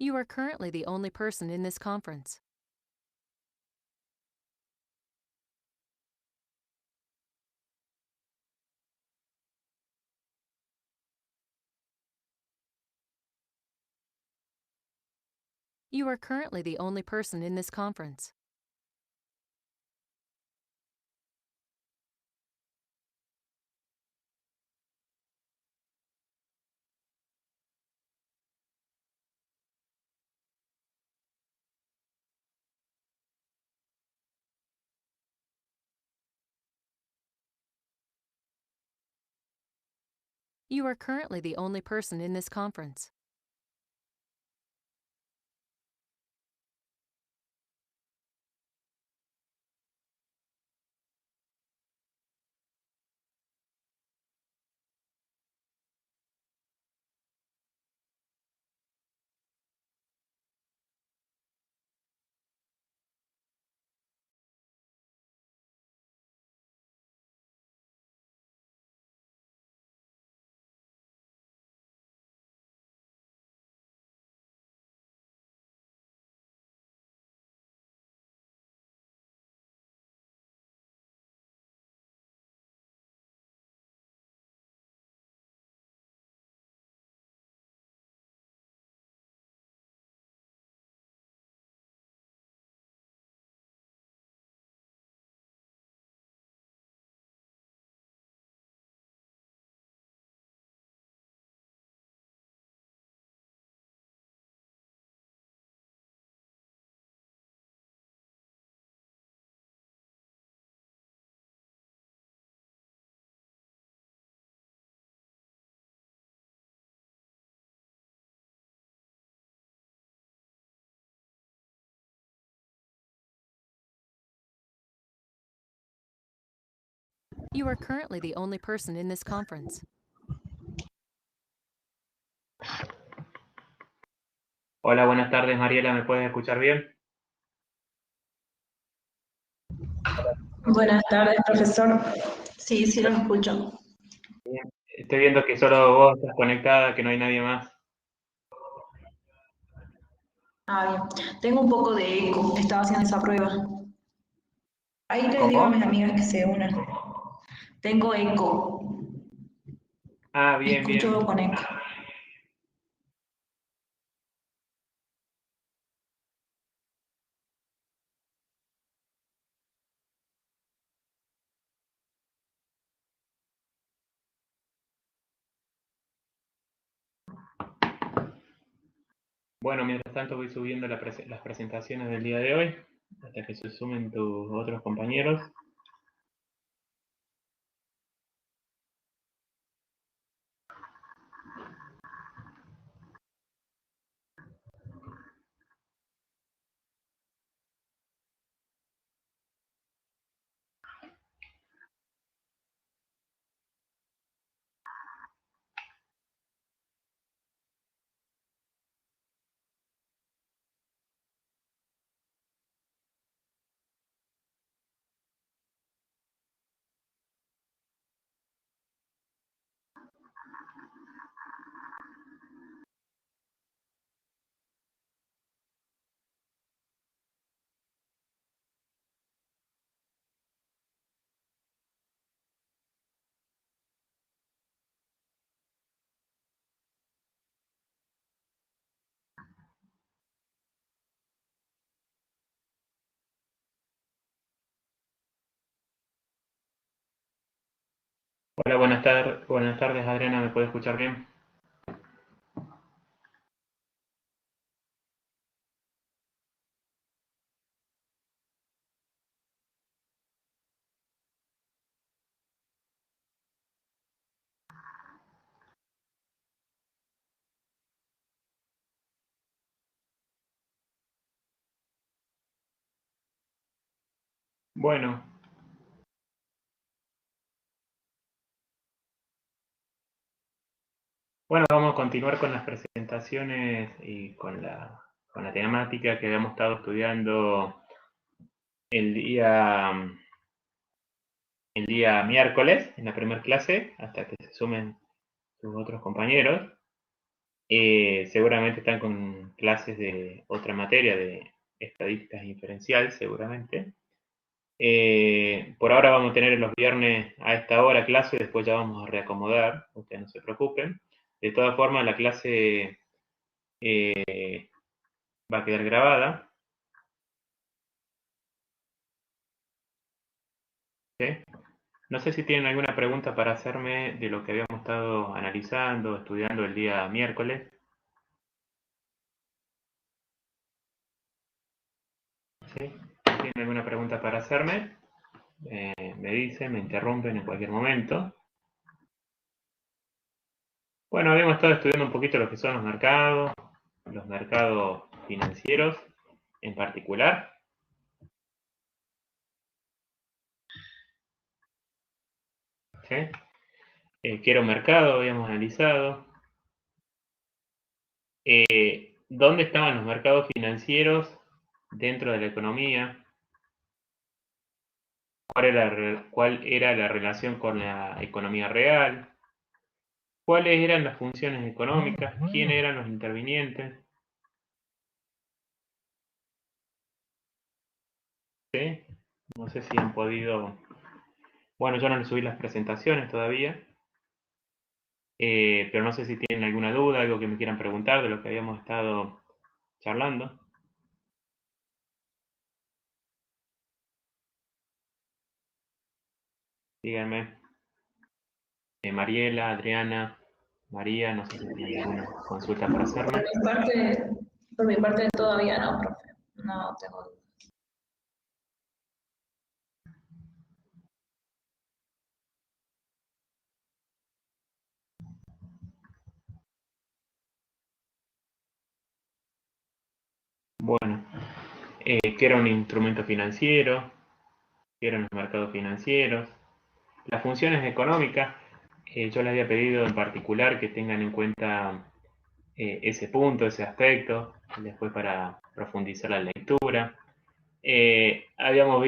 You are currently the only person in this conference. You are currently the only person in this conference. You are currently the only person in this conference. You are currently the only person in this conference. Hola, buenas tardes, Mariela, ¿me puedes escuchar bien? Buenas tardes, profesor. Sí, sí lo escucho. Bien. Estoy viendo que solo vos estás conectada, que no hay nadie más. Ah, bien. Tengo un poco de eco. Estaba haciendo esa prueba. Ahí les digo a mis ¿Cómo? amigas que se unan. Tengo eco. Ah, bien, bien. Escucho con eco. Bueno, mientras tanto voy subiendo las presentaciones del día de hoy, hasta que se sumen tus otros compañeros. Hola, buenas tardes, Adriana, ¿me puedes escuchar bien? Bueno, vamos a continuar con las presentaciones y con la temática que habíamos estado estudiando el el día miércoles en la primera clase, hasta que se sumen sus otros compañeros. Seguramente están con clases de otra materia, de estadísticas inferencial, seguramente. Por ahora vamos a tener los viernes a esta hora clase, después ya vamos a reacomodar, ustedes no se preocupen. De todas formas, la clase va a quedar grabada. ¿Sí? No sé si tienen alguna pregunta para hacerme de lo que habíamos estado analizando, estudiando el día miércoles. ¿Sí? Si tienen alguna pregunta para hacerme, me dicen, me interrumpen en cualquier momento. Bueno, habíamos estado estudiando un poquito lo que son los mercados financieros en particular. ¿Sí? ¿Qué era un mercado? Habíamos analizado. ¿Dónde estaban los mercados financieros dentro de la economía? ¿Cuál era la relación con la economía real? ¿Cuáles eran las funciones económicas? ¿Quiénes eran los intervinientes? ¿Sí? No sé si han podido... Bueno, yo no les subí las presentaciones todavía, pero no sé si tienen alguna duda, algo que me quieran preguntar de lo que habíamos estado charlando. Díganme. Mariela, Adriana, María, no sé si tienen alguna consulta para hacerme. Por mi parte todavía no, profe. No tengo dudas. Bueno, ¿qué era un instrumento financiero? ¿Qué eran los mercados financieros? Las funciones económicas, yo les había pedido en particular que tengan en cuenta ese punto, ese aspecto, después para profundizar la lectura. Habíamos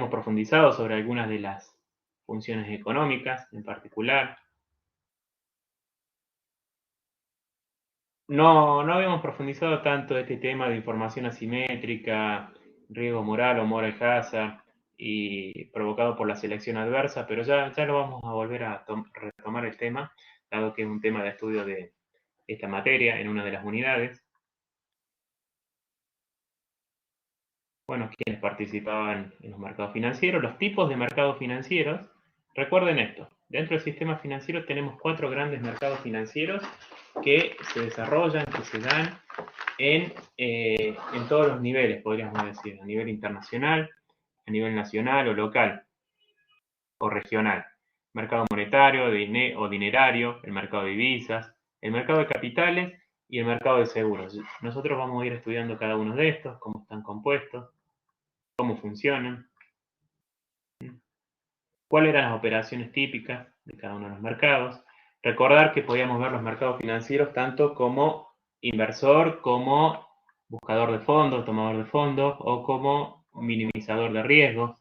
profundizado sobre algunas de las funciones económicas en particular. No habíamos profundizado tanto este tema de información asimétrica, riesgo moral o moral hazard, y provocado por la selección adversa, pero ya lo vamos a volver a retomar el tema, dado que es un tema de estudio de esta materia en una de las unidades. Bueno, quienes participaban en los mercados financieros, los tipos de mercados financieros. Recuerden esto, dentro del sistema financiero tenemos 4 grandes mercados financieros que se desarrollan, que se dan en todos los niveles, podríamos decir, a nivel internacional, a nivel nacional o local o regional. Mercado monetario o dinerario, el mercado de divisas, el mercado de capitales y el mercado de seguros. Nosotros vamos a ir estudiando cada uno de estos, cómo están compuestos, cómo funcionan, cuáles eran las operaciones típicas de cada uno de los mercados. Recordar que podíamos ver los mercados financieros tanto como inversor, como buscador de fondos, tomador de fondos o como minimizador de riesgos.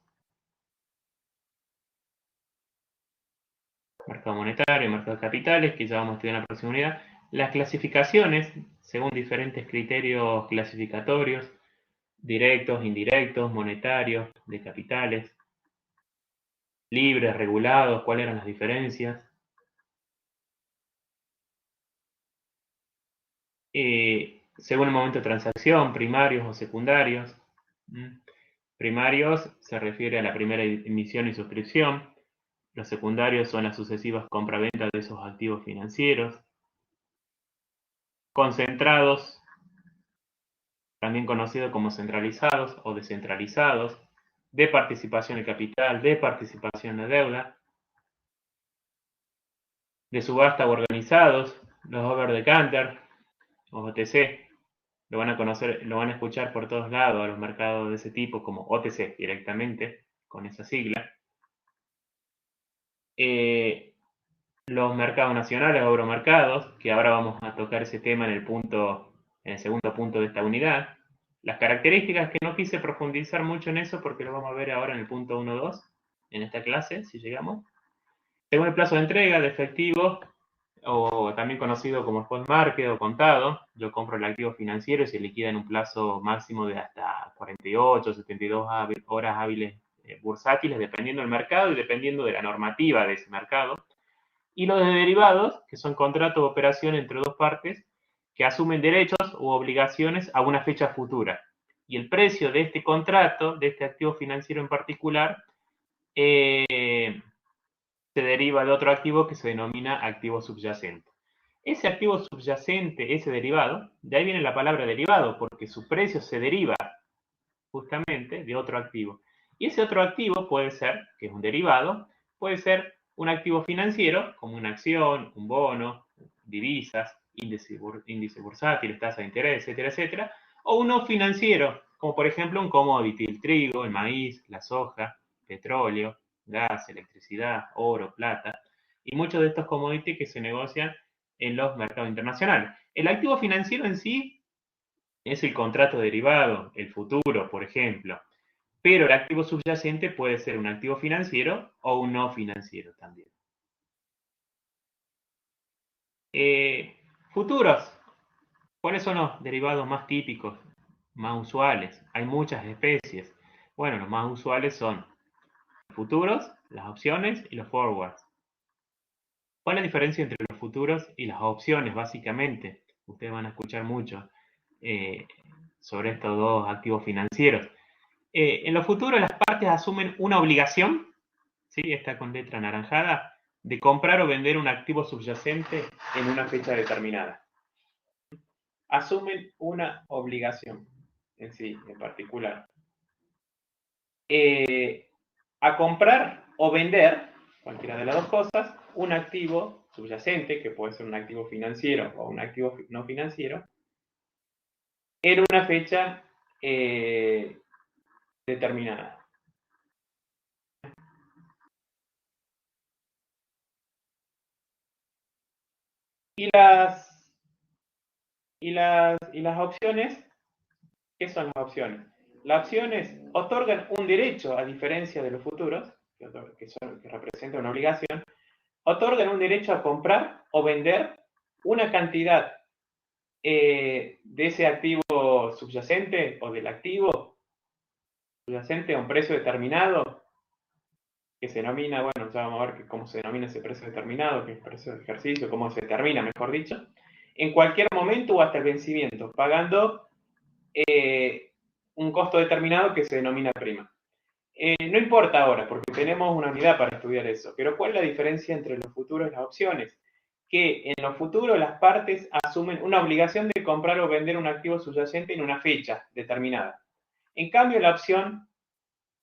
Mercado monetario, mercado de capitales, que ya vamos a estudiar en la próxima unidad. Las clasificaciones, según diferentes criterios clasificatorios, directos, indirectos, monetarios, de capitales, libres, regulados, cuáles eran las diferencias. Según el momento de transacción, primarios o secundarios. Primarios se refiere a la primera emisión y suscripción. Los secundarios son las sucesivas compra-venta de esos activos financieros. Concentrados, también conocidos como centralizados o descentralizados, de participación de capital, de participación de deuda, de subasta o organizados, los over the counter, o OTC, lo van a conocer, lo van a escuchar por todos lados a los mercados de ese tipo como OTC directamente, con esa sigla. Los mercados nacionales o euromercados, que ahora vamos a tocar ese tema en el segundo punto de esta unidad. Las características que no quise profundizar mucho en eso porque lo vamos a ver ahora en el punto 1.2, en esta clase, si llegamos. Según el plazo de entrega de efectivo, o también conocido como spot market o contado. Yo compro el activo financiero y se liquida en un plazo máximo de hasta 48, 72 horas hábiles bursátiles, dependiendo del mercado y dependiendo de la normativa de ese mercado. Y los de derivados, que son contratos de operación entre dos partes que asumen derechos u obligaciones a una fecha futura. Y el precio de este contrato, de este activo financiero en particular, se deriva de otro activo que se denomina activo subyacente. Ese activo subyacente, ese derivado, de ahí viene la palabra derivado, porque su precio se deriva justamente de otro activo. Y ese otro activo puede ser, que es un derivado, puede ser un activo financiero, como una acción, un bono, divisas, índice bursátil, tasa de interés, etcétera, etcétera, o uno financiero, como por ejemplo un commodity, el trigo, el maíz, la soja, petróleo, gas, electricidad, oro, plata, y muchos de estos commodities que se negocian en los mercados internacionales. El activo financiero en sí es el contrato derivado, el futuro, por ejemplo, pero el activo subyacente puede ser un activo financiero o un no financiero también. Futuros. ¿Cuáles son los derivados más típicos, más usuales? Hay muchas especies. Bueno, los más usuales son futuros, las opciones y los forwards. ¿Cuál es la diferencia entre los futuros y las opciones, básicamente? Ustedes van a escuchar mucho sobre estos dos activos financieros. En los futuros las partes asumen una obligación, ¿sí? Está con letra anaranjada, de comprar o vender un activo subyacente en una fecha determinada. Asumen una obligación en sí, en particular. A comprar o vender, cualquiera de las dos cosas, un activo subyacente, que puede ser un activo financiero o un activo no financiero, en una fecha determinada. Y las opciones, ¿qué son las opciones? Las opciones otorgan un derecho, a diferencia de los futuros, que representan una obligación, otorgan un derecho a comprar o vender una cantidad de ese activo subyacente o del activo subyacente a un precio determinado, que se denomina, bueno, ya vamos a ver cómo se denomina ese precio determinado, que es el precio de ejercicio, cómo se determina, mejor dicho, en cualquier momento o hasta el vencimiento, pagando un costo determinado que se denomina prima. No importa ahora, porque tenemos una unidad para estudiar eso, pero ¿cuál es la diferencia entre los futuros y las opciones? Que en los futuros las partes asumen una obligación de comprar o vender un activo subyacente en una fecha determinada. En cambio, la opción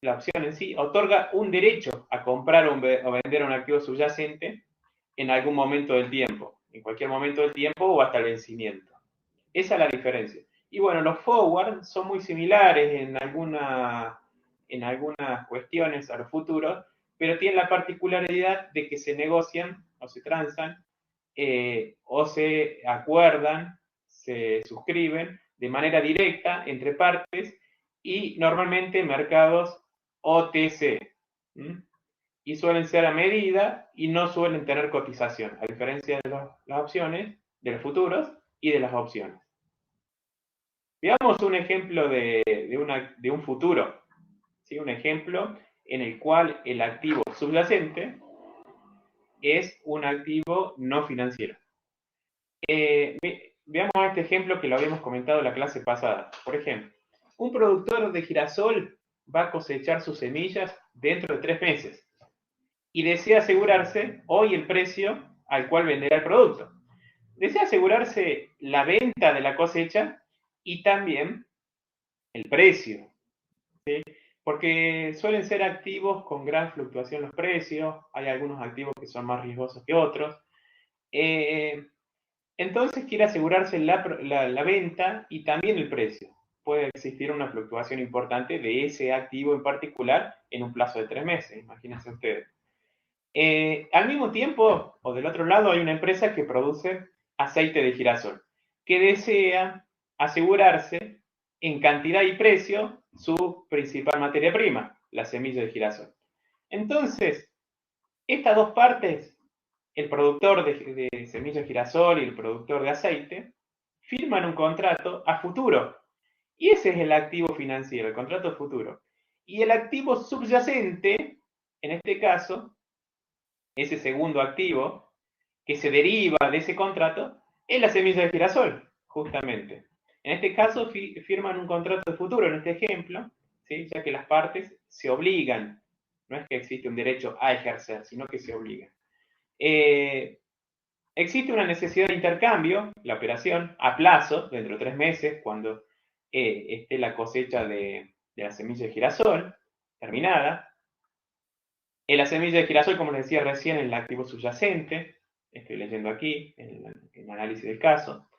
en sí otorga un derecho a comprar o vender un activo subyacente en algún momento del tiempo, en cualquier momento del tiempo o hasta el vencimiento. Esa es la diferencia. Y bueno, los forward son muy similares en algunas cuestiones a los futuros, pero tienen la particularidad de que se negocian o se transan o se acuerdan, se suscriben de manera directa entre partes y normalmente en mercados OTC. Y suelen ser a medida y no suelen tener cotización, a diferencia de las opciones, de los futuros y de las opciones. Veamos un ejemplo de un futuro, ¿sí? Un ejemplo en el cual el activo subyacente es un activo no financiero. Veamos este ejemplo que lo habíamos comentado en la clase pasada. Por ejemplo, un productor de girasol va a cosechar sus semillas dentro de 3 meses y desea asegurarse hoy el precio al cual venderá el producto. Desea asegurarse la venta de la cosecha y también el precio, ¿sí? Porque suelen ser activos con gran fluctuación los precios, hay algunos activos que son más riesgosos que otros. Entonces quiere asegurarse la venta y también el precio. Puede existir una fluctuación importante de ese activo en particular en un plazo de 3 meses, imagínense ustedes. Al mismo tiempo, o del otro lado, hay una empresa que produce aceite de girasol, que desea asegurarse en cantidad y precio su principal materia prima, la semilla de girasol. Entonces, estas dos partes el productor de semillas de girasol y el productor de aceite firman un contrato a futuro. Y ese es el activo financiero, el contrato futuro. Y el activo subyacente, en este caso, ese segundo activo que se deriva de ese contrato, es la semilla de girasol, justamente. En este caso firman un contrato de futuro, en este ejemplo, ¿sí? Ya que las partes se obligan. No es que existe un derecho a ejercer, sino que se obligan. Existe una necesidad de intercambio, la operación, a plazo, dentro de 3 meses, cuando esté la cosecha de la semilla de girasol terminada. La semilla de girasol, como les decía recién, es el activo subyacente. Estoy leyendo aquí el análisis del caso.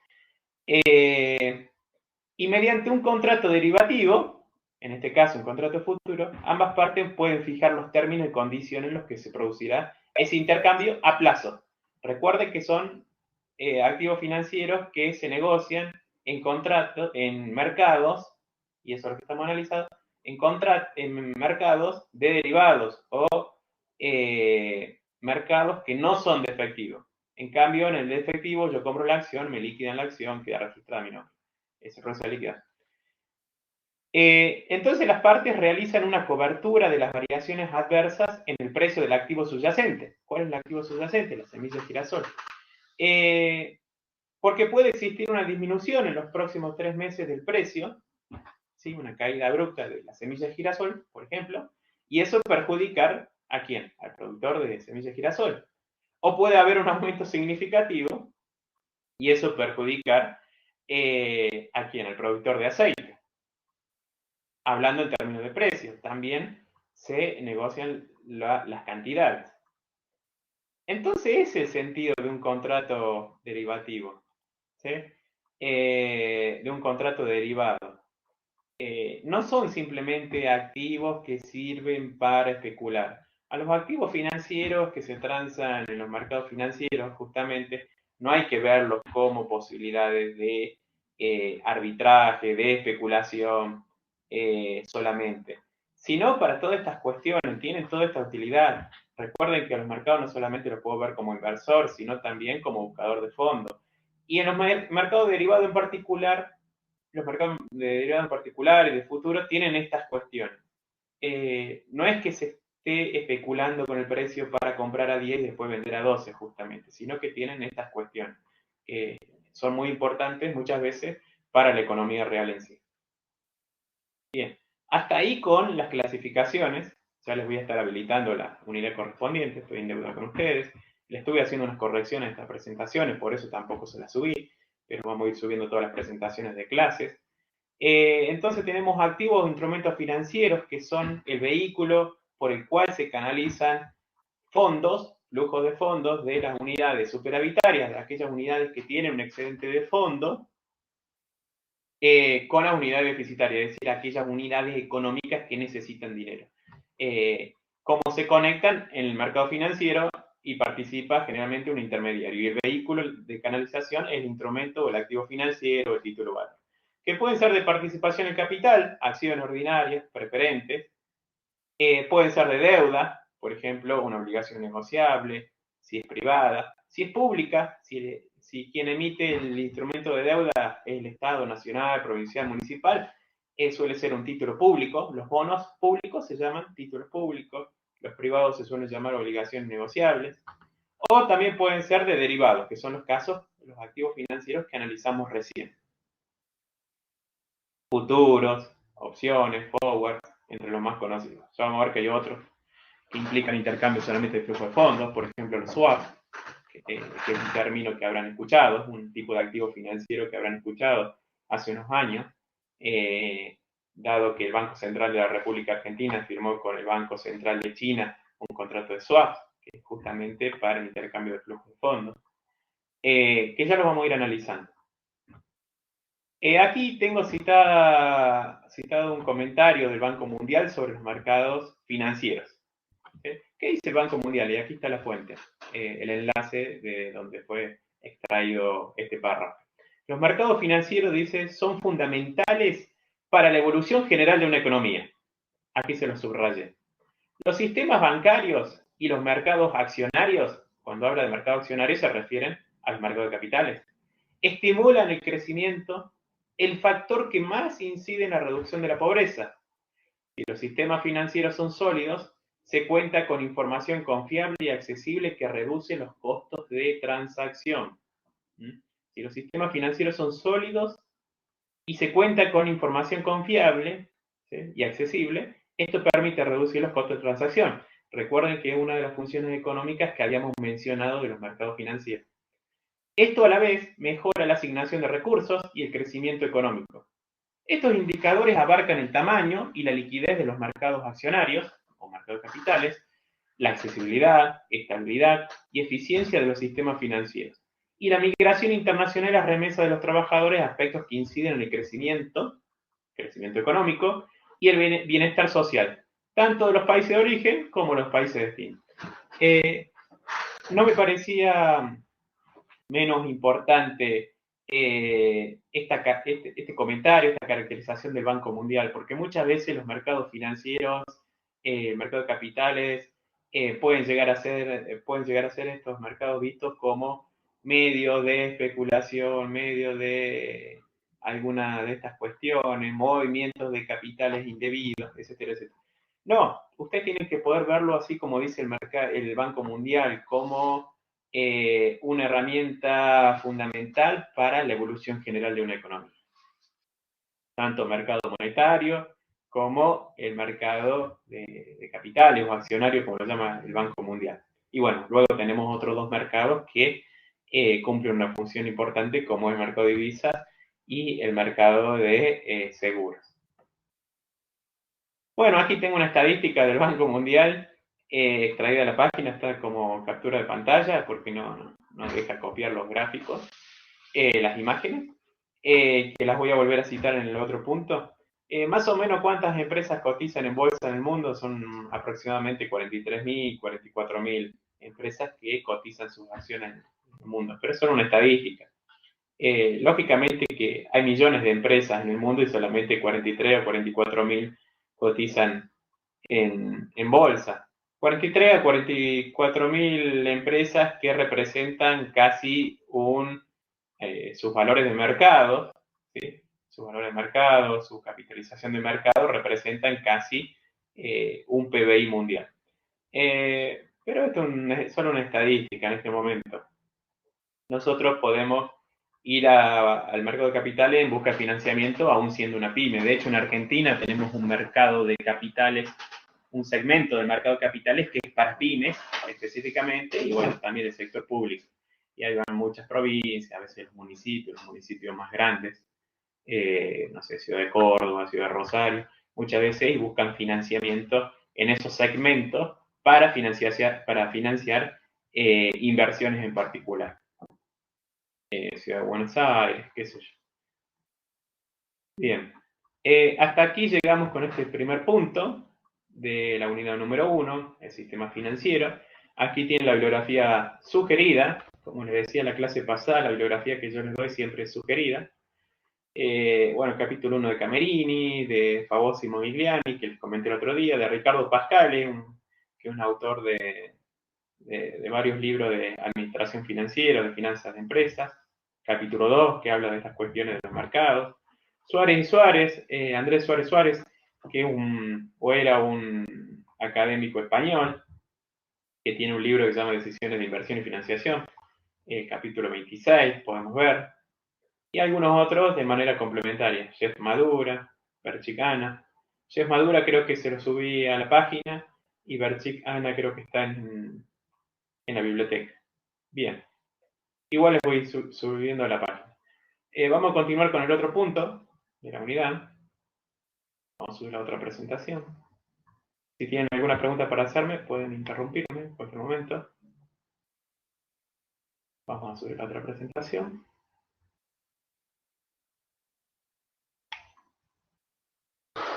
Y mediante un contrato derivativo, en este caso un contrato futuro, ambas partes pueden fijar los términos y condiciones en los que se producirá ese intercambio a plazo. Recuerden que son activos financieros que se negocian en mercados, y eso es lo que estamos analizando, en mercados de derivados o mercados que no son de efectivo. En cambio, en el de efectivo, yo compro la acción, me liquidan la acción, queda registrada mi nombre. Ese proceso de liquidar. Entonces las partes realizan una cobertura de las variaciones adversas en el precio del activo subyacente. ¿Cuál es el activo subyacente? La semilla de girasol. Porque puede existir una disminución en los próximos 3 meses del precio, ¿sí? Una caída abrupta de la semilla de girasol, por ejemplo, y eso perjudicar ¿a quién? Al productor de semilla de girasol. O puede haber un aumento significativo y eso perjudicar ¿a quién? Al productor de aceite. Hablando en términos de precios, también se negocian las cantidades. Entonces, ese es el sentido de un contrato derivativo, ¿sí? De un contrato derivado. No son simplemente activos que sirven para especular. A los activos financieros que se transan en los mercados financieros, justamente, no hay que verlos como posibilidades de arbitraje, de especulación solamente, sino para todas estas cuestiones, tienen toda esta utilidad. Recuerden que a los mercados no solamente los puedo ver como inversor, sino también como buscador de fondos. Y en los mercados derivados en particular, los mercados de derivados en particular y de futuro tienen estas cuestiones. No es que se esté especulando con el precio para comprar a 10 y después vender a 12 justamente, sino que tienen estas cuestiones. Son muy importantes muchas veces para la economía real en sí. Bien, hasta ahí con las clasificaciones. Ya les voy a estar habilitando la unidad correspondiente, estoy en deuda con ustedes. Le estuve haciendo unas correcciones a estas presentaciones, por eso tampoco se las subí, pero vamos a ir subiendo todas las presentaciones de clases. Entonces tenemos activos o instrumentos financieros que son el vehículo por el cual se canalizan fondos, flujos de fondos de las unidades superavitarias, de aquellas unidades que tienen un excedente de fondo, con las unidades deficitarias, es decir, aquellas unidades económicas que necesitan dinero. Cómo se conectan en el mercado financiero y participa generalmente un intermediario. Y el vehículo de canalización es el instrumento o el activo financiero o el título valor, que pueden ser de participación en capital, acciones ordinarias, preferentes, pueden ser de deuda, por ejemplo, una obligación negociable, si es privada, si es pública, si quien emite el instrumento de deuda es el Estado nacional, provincial, municipal, suele ser un título público. Los bonos públicos se llaman títulos públicos, los privados se suelen llamar obligaciones negociables, o también pueden ser de derivados, que son los casos, los activos financieros que analizamos recién. Futuros, opciones, forward, entre los más conocidos. Ya vamos a ver que hay otros que implican intercambio solamente de flujo de fondos, por ejemplo los swaps, que es un término que habrán escuchado, un tipo de activo financiero que habrán escuchado hace unos años, dado que el Banco Central de la República Argentina firmó con el Banco Central de China un contrato de swaps, que es justamente para el intercambio de flujo de fondos, que ya lo vamos a ir analizando. Aquí tengo citado un comentario del Banco Mundial sobre los mercados financieros. ¿Qué dice el Banco Mundial? Y aquí está la fuente, el enlace de donde fue extraído este párrafo. Los mercados financieros, dice, son fundamentales para la evolución general de una economía. Aquí se lo subrayé. Los sistemas bancarios y los mercados accionarios Cuando habla de mercado accionario se refieren al mercado de capitales. Estimulan el crecimiento, el factor que más incide en la reducción de la pobreza. Si los sistemas financieros son sólidos, se cuenta con información confiable y accesible que reduce los costos de transacción. Si los sistemas financieros son sólidos y se cuenta con información confiable, ¿sí?, y accesible, esto permite reducir los costos de transacción. Recuerden que es una de las funciones económicas que habíamos mencionado de los mercados financieros. Esto a la vez mejora la asignación de recursos y el crecimiento económico. Estos indicadores abarcan el tamaño y la liquidez de los mercados accionarios o mercados de capitales, la accesibilidad, estabilidad y eficiencia de los sistemas financieros, y la migración internacional y las remesas de los trabajadores, aspectos que inciden en el crecimiento económico y el bienestar social, tanto de los países de origen como de los países de destino. No me parecía menos importante este comentario, esta caracterización del Banco Mundial, porque muchas veces los mercados financieros, el mercado de capitales, pueden llegar a ser estos mercados vistos como medio de especulación, medio de alguna de estas cuestiones, movimientos de capitales indebidos, etcétera, etcétera. No, usted tiene que poder verlo así como dice el Banco Mundial, como una herramienta fundamental para la evolución general de una economía. Tanto mercado monetario como el mercado de capitales o accionarios, como lo llama el Banco Mundial. Y bueno, luego tenemos otros dos mercados que cumplen una función importante, como el mercado de divisas y el mercado de seguros. Bueno, aquí tengo una estadística del Banco Mundial extraída de la página, está como captura de pantalla porque no deja copiar los gráficos, las imágenes, que las voy a volver a citar en el otro punto. Más o menos cuántas empresas cotizan en bolsa en el mundo, son aproximadamente 43.000, 44.000 empresas que cotizan sus acciones en el mundo, pero son una estadística. Lógicamente que hay millones de empresas en el mundo y solamente 43 o 44.000 cotizan en bolsa. 43 a 44.000 empresas que representan casi sus valores de mercado, ¿sí? Sus valores de mercado, su capitalización de mercado representan casi un PBI mundial. Pero esto es solo una estadística en este momento. Nosotros podemos ir al mercado de capitales en busca de financiamiento, aún siendo una pyme. De hecho, en Argentina tenemos un mercado de capitales, un segmento del mercado de capitales que es para pymes específicamente, y bueno, también el sector público. Y ahí van muchas provincias, a veces los municipios más grandes, no sé, Ciudad de Córdoba, Ciudad de Rosario, muchas veces y buscan financiamiento en esos segmentos para financiar inversiones en particular. Ciudad de Buenos Aires, qué sé yo. Bien, hasta aquí llegamos con este primer punto de la unidad número 1, el sistema financiero. Aquí tiene la bibliografía sugerida, como les decía en la clase pasada, la bibliografía que yo les doy siempre es sugerida. Bueno, capítulo 1 de Camerini, de Favosi Mogliani, que les comenté el otro día, de Ricardo Pascale, que es un autor de varios libros de administración financiera, de finanzas de empresas. Capítulo 2, que habla de estas cuestiones de los mercados. Suárez y Suárez, Andrés Suárez Suárez, que era un académico español, que tiene un libro que se llama Decisiones de Inversión y Financiación, capítulo 26, podemos ver. Y algunos otros de manera complementaria. Jeff Madura, Berchik Ana. Jeff Madura creo que se lo subí a la página y Berchik Ana creo que está en la biblioteca. Bien. Igual les voy subiendo a la página. Vamos a continuar con el otro punto de la unidad. Vamos a subir la otra presentación. Si tienen alguna pregunta para hacerme, pueden interrumpirme en cualquier momento. Vamos a subir la otra presentación.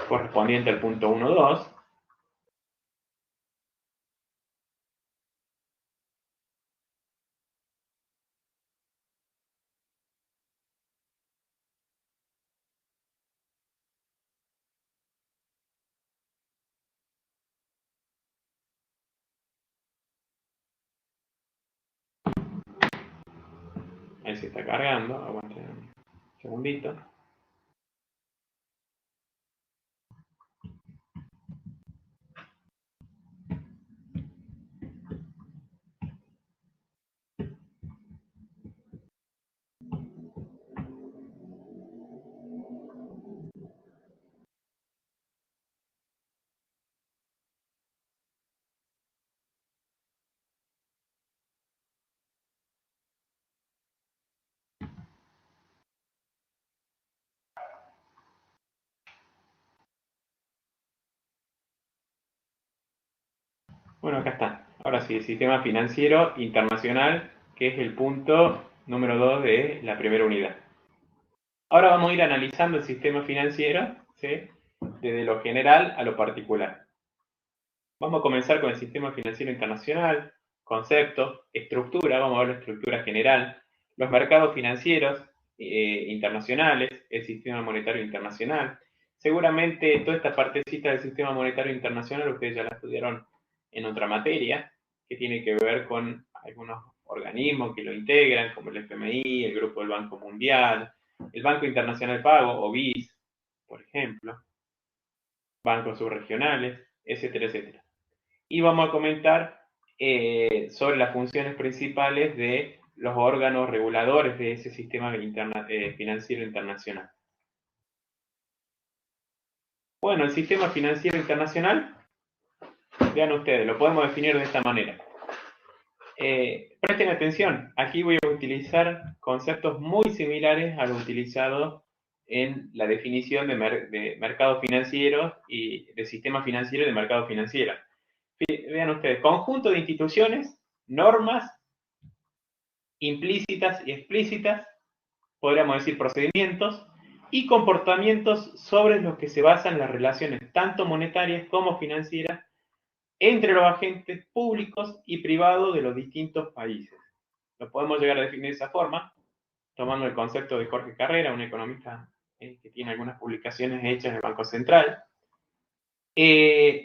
Correspondiente al punto 1.2. ahí se está cargando, aguanten un segundito. Bueno, acá está. Ahora sí, el sistema financiero internacional, que es el punto número 2 de la primera unidad. Ahora vamos a ir analizando el sistema financiero, ¿sí? Desde lo general a lo particular. Vamos a comenzar con el sistema financiero internacional, concepto, estructura, vamos a ver la estructura general, los mercados financieros internacionales, el sistema monetario internacional. Seguramente toda esta partecita del sistema monetario internacional ustedes ya la estudiaron en otra materia, que tiene que ver con algunos organismos que lo integran, como el FMI, el Grupo del Banco Mundial, el Banco Internacional de Pago, o BIS, por ejemplo, bancos subregionales, etcétera, etcétera. Y vamos a comentar sobre las funciones principales de los órganos reguladores de ese sistema financiero internacional. Bueno, el sistema financiero internacional, vean ustedes, lo podemos definir de esta manera. Presten atención, aquí voy a utilizar conceptos muy similares a los utilizados en la definición de mercado financiero y de sistema financiero y de mercado financiero. Vean ustedes, conjunto de instituciones, normas implícitas y explícitas, podríamos decir procedimientos, y comportamientos sobre los que se basan las relaciones tanto monetarias como financieras entre los agentes públicos y privados de los distintos países. Lo podemos llegar a definir de esa forma, tomando el concepto de Jorge Carrera, un economista que tiene algunas publicaciones hechas en el Banco Central.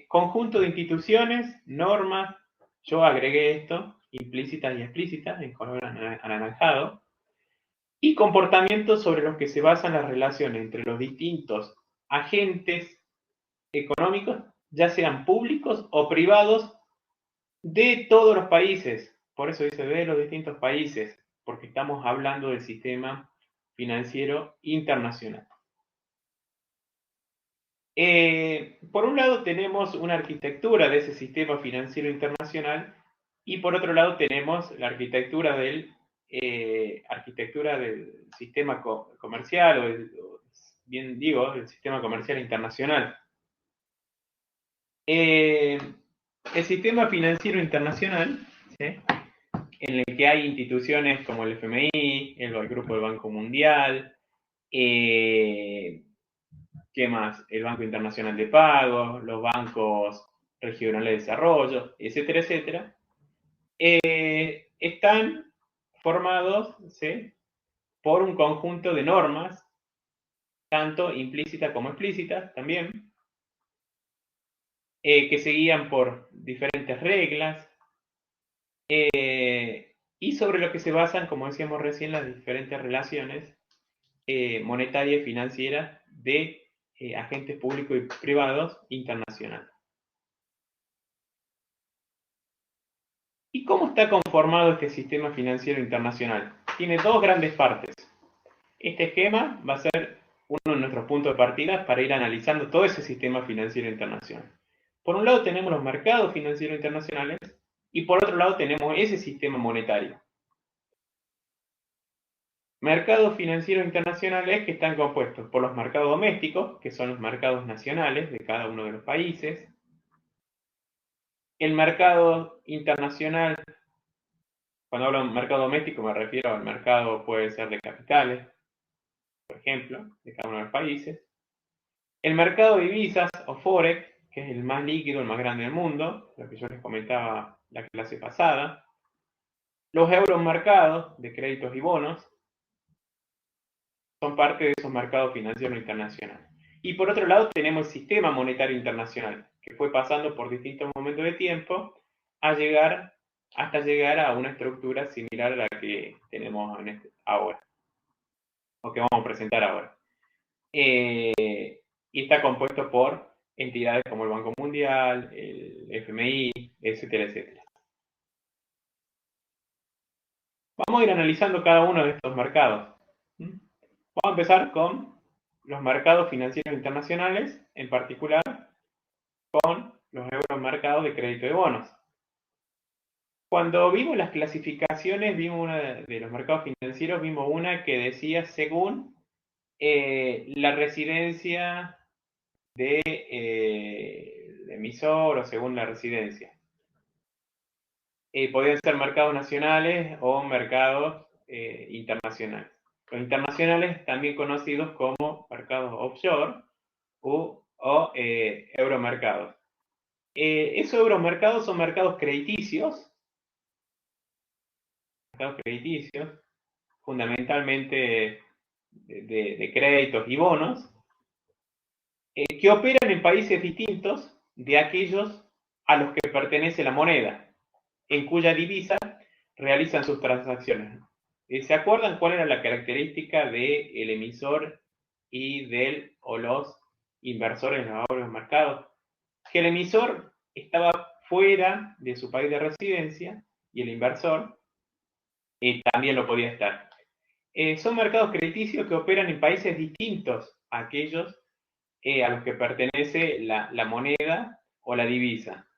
Conjunto de instituciones, normas, yo agregué esto, implícitas y explícitas, en color anaranjado, y comportamientos sobre los que se basan las relaciones entre los distintos agentes económicos, ya sean públicos o privados, de todos los países. Por eso dice de los distintos países, porque estamos hablando del sistema financiero internacional. Por un lado tenemos una arquitectura de ese sistema financiero internacional y por otro lado tenemos la arquitectura del sistema comercial o bien digo, el sistema comercial internacional. El sistema financiero internacional, ¿sí?, en el que hay instituciones como el FMI, el Grupo del Banco Mundial, ¿qué más? El Banco Internacional de Pagos, los bancos regionales de desarrollo, etcétera, etcétera, están formados, ¿sí?, por un conjunto de normas, tanto implícitas como explícitas también, que se guían por diferentes reglas, y sobre lo que se basan, como decíamos recién, las diferentes relaciones monetarias y financieras de agentes públicos y privados internacionales. ¿Y cómo está conformado este sistema financiero internacional? Tiene dos grandes partes. Este esquema va a ser uno de nuestros puntos de partida para ir analizando todo ese sistema financiero internacional. Por un lado tenemos los mercados financieros internacionales y por otro lado tenemos ese sistema monetario. Mercados financieros internacionales que están compuestos por los mercados domésticos, que son los mercados nacionales de cada uno de los países. El mercado internacional, cuando hablo de mercado doméstico me refiero al mercado, puede ser de capitales, por ejemplo, de cada uno de los países. El mercado de divisas o Forex, que es el más líquido, el más grande del mundo, lo que yo les comentaba la clase pasada. Los euromercados de créditos y bonos son parte de esos mercados financieros internacionales. Y por otro lado tenemos el sistema monetario internacional, que fue pasando por distintos momentos de tiempo a llegar hasta llegar a una estructura similar a la que tenemos ahora, o que vamos a presentar ahora. Y está compuesto por entidades como el Banco Mundial, el FMI, etcétera, etcétera. Vamos a ir analizando cada uno de estos mercados. Vamos a empezar con los mercados financieros internacionales, en particular con los euromercados de crédito de bonos. Cuando vimos las clasificaciones, vimos una de los mercados financieros, vimos una que decía según la residencia del emisor o según la residencia. Podían ser mercados nacionales o mercados internacionales. Los internacionales, también conocidos como mercados offshore o euromercados. Esos euromercados son mercados crediticios, fundamentalmente de créditos y bonos, que operan en países distintos de aquellos a los que pertenece la moneda, en cuya divisa realizan sus transacciones. ¿Se acuerdan cuál era la característica del emisor y del o los inversores en los mercados? Que el emisor estaba fuera de su país de residencia y el inversor también lo podía estar. Son mercados crediticios que operan en países distintos a aquellos a los que pertenece la moneda o la divisa.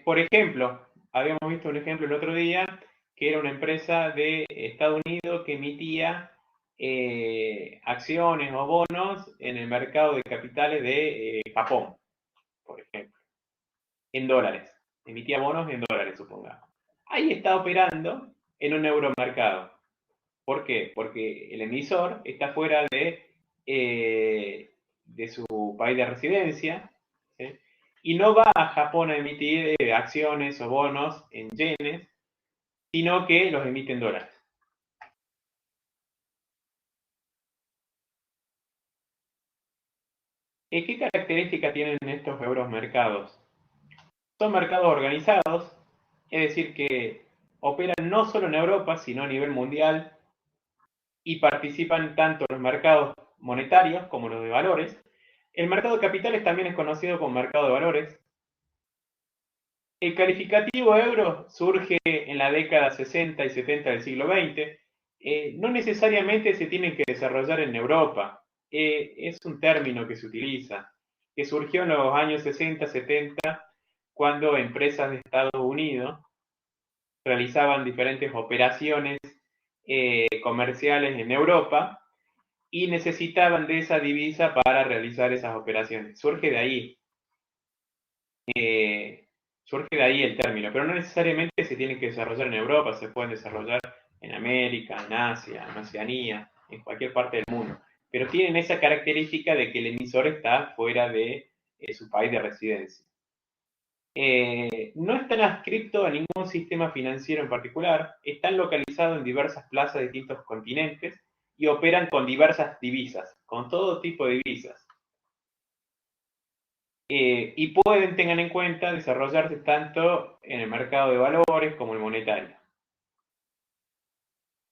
Por ejemplo, habíamos visto un ejemplo el otro día, que era una empresa de Estados Unidos que emitía acciones o bonos en el mercado de capitales de Japón, por ejemplo, en dólares. Emitía bonos en dólares, supongamos. Ahí está operando en un euromercado. ¿Por qué? Porque el emisor está fuera de su país de residencia, ¿sí? Y no va a Japón a emitir acciones o bonos en yenes, sino que los emite en dólares. ¿Qué características tienen estos euromercados? Son mercados organizados, es decir, que operan no solo en Europa, sino a nivel mundial, y participan tanto los mercados monetarios como los de valores. El mercado de capitales también es conocido como mercado de valores. El calificativo euro surge en la década 60 y 70 del siglo XX. No necesariamente se tienen que desarrollar en Europa. Es un término que se utiliza, que surgió en los años 60, 70, cuando empresas de Estados Unidos realizaban diferentes operaciones comerciales en Europa y necesitaban de esa divisa para realizar esas operaciones. Surge de ahí el término, pero no necesariamente se tiene que desarrollar en Europa, se pueden desarrollar en América, en Asia, en Oceanía, en cualquier parte del mundo. Pero tienen esa característica de que el emisor está fuera de su país de residencia. No están adscritos a ningún sistema financiero en particular, están localizados en diversas plazas de distintos continentes y operan con diversas divisas, con todo tipo de divisas. Y pueden, tengan en cuenta, desarrollarse tanto en el mercado de valores como el monetario.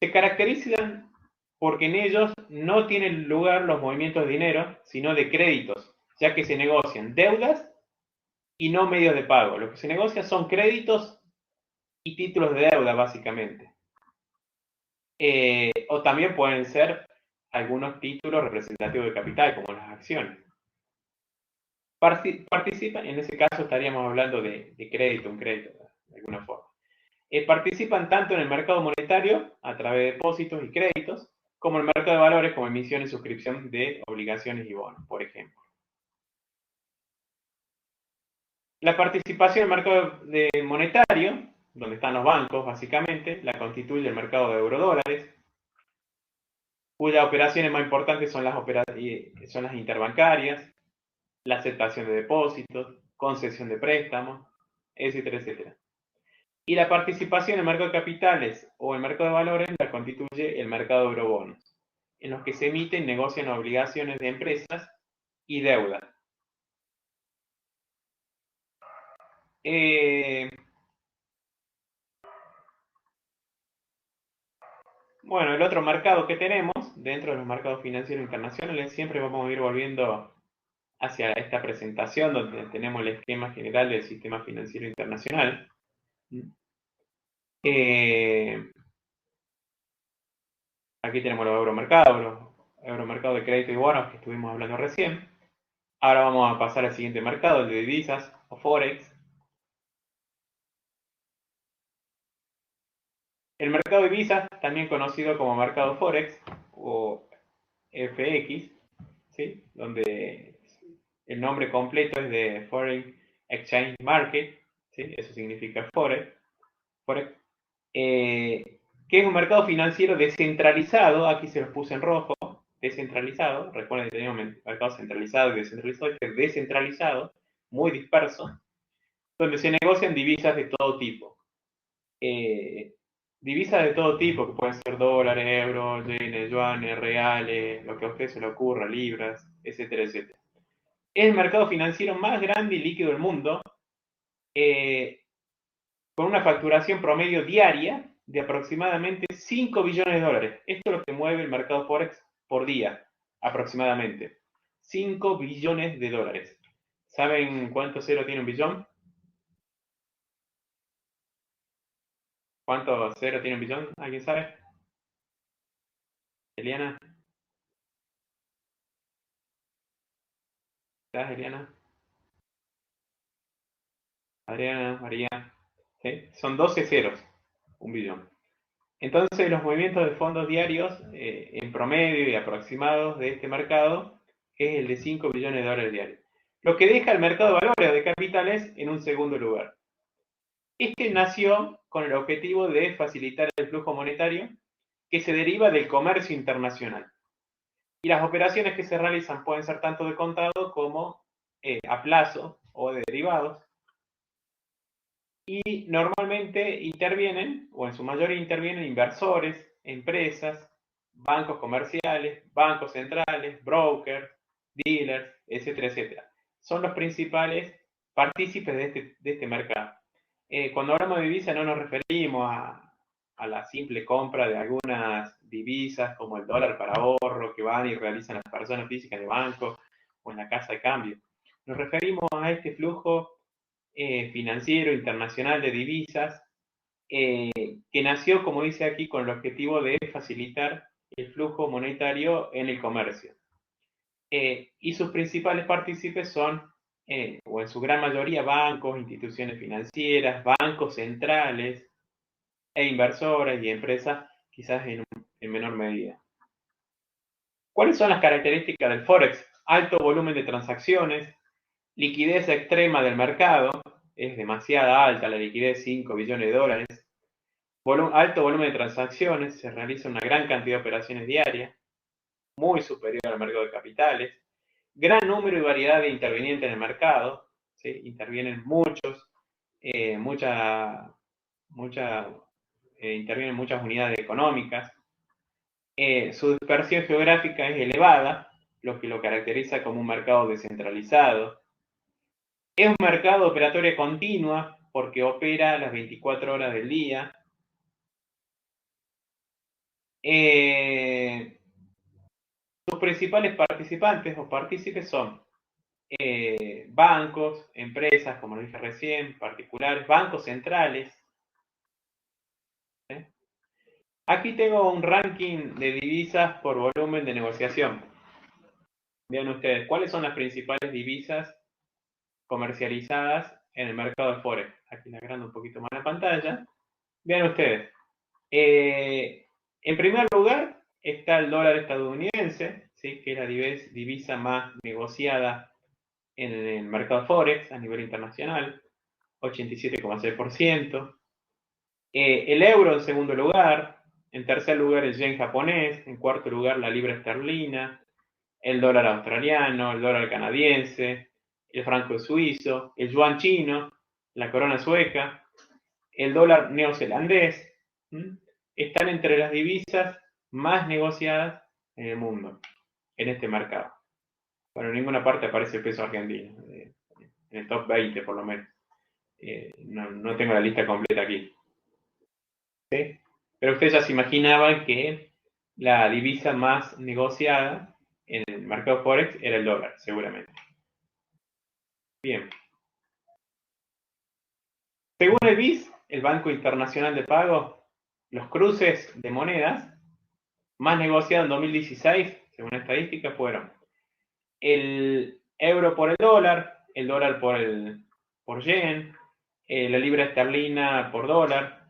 Se caracterizan porque en ellos no tienen lugar los movimientos de dinero, sino de créditos, ya que se negocian deudas y no medios de pago. Lo que se negocia son créditos y títulos de deuda, básicamente. O también pueden ser algunos títulos representativos de capital, como las acciones. Participan, en ese caso estaríamos hablando de crédito, un crédito, de alguna forma. Participan tanto en el mercado monetario, a través de depósitos y créditos, como en el mercado de valores, como emisión y suscripción de obligaciones y bonos, por ejemplo. La participación en el mercado monetario, donde están los bancos, básicamente, la constituye el mercado de eurodólares, cuyas operaciones más importantes son las interbancarias, la aceptación de depósitos, concesión de préstamos, etcétera, etcétera. Y la participación en el mercado de capitales o el mercado de valores la constituye el mercado de eurobonos, en los que se emiten y negocian obligaciones de empresas y deuda. Bueno, el otro mercado que tenemos dentro de los mercados financieros internacionales, siempre vamos a ir volviendo hacia esta presentación donde tenemos el esquema general del sistema financiero internacional. Aquí tenemos los euromercados de crédito y bonos que estuvimos hablando recién. Ahora vamos a pasar al siguiente mercado, el de divisas o Forex. El mercado de divisas, también conocido como mercado Forex o FX, ¿sí? Donde el nombre completo es de Foreign Exchange Market, ¿sí? Eso significa Forex. Que es un mercado financiero descentralizado, aquí se los puse en rojo, descentralizado, recuerden que teníamos mercado centralizado y descentralizado, este es descentralizado, muy disperso, donde se negocian divisas de todo tipo. Divisas de todo tipo, que pueden ser dólares, euros, yenes, yuanes, reales, lo que a usted se le ocurra, libras, etcétera, etcétera. Es el mercado financiero más grande y líquido del mundo, con una facturación promedio diaria de aproximadamente 5 billones de dólares. Esto es lo que mueve el mercado Forex por día, aproximadamente. 5 billones de dólares. ¿Saben cuánto cero tiene un billón? ¿Cuánto cero tiene un billón? ¿Alguien sabe? Eliana. ¿Estás, Eliana? Adriana, María. ¿Sí? Son 12 ceros, un billón. Entonces, los movimientos de fondos diarios en promedio y aproximados de este mercado es el de 5 billones de dólares diarios. Lo que deja el mercado de valores o de capitales en un segundo lugar. Este nació con el objetivo de facilitar el flujo monetario que se deriva del comercio internacional. Y las operaciones que se realizan pueden ser tanto de contado como a plazo o de derivados. Y normalmente intervienen, o en su mayoría intervienen inversores, empresas, bancos comerciales, bancos centrales, brokers, dealers, etcétera, etcétera. Son los principales partícipes de este mercado. Cuando hablamos de divisa no nos referimos a la simple compra de algunas divisas como el dólar para ahorro que van y realizan las personas físicas de banco o en la casa de cambio. Nos referimos a este flujo financiero internacional de divisas que nació, como dice aquí, con el objetivo de facilitar el flujo monetario en el comercio. Y sus principales partícipes son, o en su gran mayoría, bancos, instituciones financieras, bancos centrales e inversores y empresas, quizás en menor medida. ¿Cuáles son las características del Forex? Alto volumen de transacciones, liquidez extrema del mercado, es demasiada alta la liquidez, 5 billones de dólares, alto volumen de transacciones, se realiza una gran cantidad de operaciones diarias, muy superior al mercado de capitales, gran número y variedad de intervinientes en el mercado, ¿sí? Intervienen intervienen muchas unidades económicas, su dispersión geográfica es elevada, lo que lo caracteriza como un mercado descentralizado. Es un mercado de operatoria continua porque opera las 24 horas del día. Sus principales participantes o partícipes son bancos, empresas, como lo dije recién, particulares, bancos centrales. Aquí tengo un ranking de divisas por volumen de negociación. Vean ustedes, ¿cuáles son las principales divisas comercializadas en el mercado de Forex? Aquí le agrando un poquito más la pantalla. Vean ustedes. En primer lugar está el dólar estadounidense, ¿sí? Que es la divisa más negociada en el mercado Forex a nivel internacional, 87,6%. El euro en segundo lugar. En tercer lugar el yen japonés. En cuarto lugar la libra esterlina. El dólar australiano, el dólar canadiense, el franco suizo, el yuan chino, la corona sueca, el dólar neozelandés. Están entre las divisas más negociadas en el mundo, en este mercado. Bueno, en ninguna parte aparece el peso argentino, en el top 20 por lo menos. No tengo la lista completa aquí. ¿Sí? Pero ustedes ya se imaginaban que la divisa más negociada en el mercado Forex era el dólar, seguramente. Bien. Según el BIS, el Banco Internacional de Pago, los cruces de monedas más negociados en 2016, según estadísticas, fueron el euro por el dólar por yen, la libra esterlina por dólar.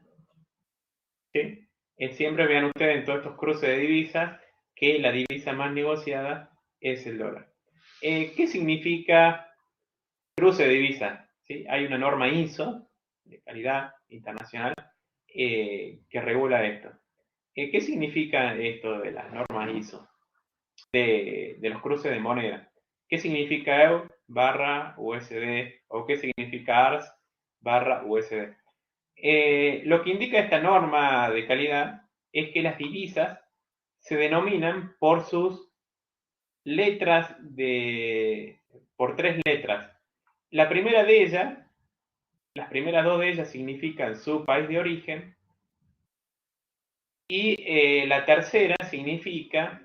¿Sí? Siempre vean ustedes en todos estos cruces de divisas que la divisa más negociada es el dólar. ¿Qué significa cruce de divisas? ¿Sí? Hay una norma ISO de calidad internacional que regula esto. ¿Qué significa esto de las normas ISO? De los cruces de moneda. ¿Qué significa EUR barra USD o qué significa ARS barra USD? Lo que indica esta norma de calidad es que las divisas se denominan por sus letras por 3 letras. La primera de ellas, las primeras 2 de ellas significan su país de origen y la tercera significa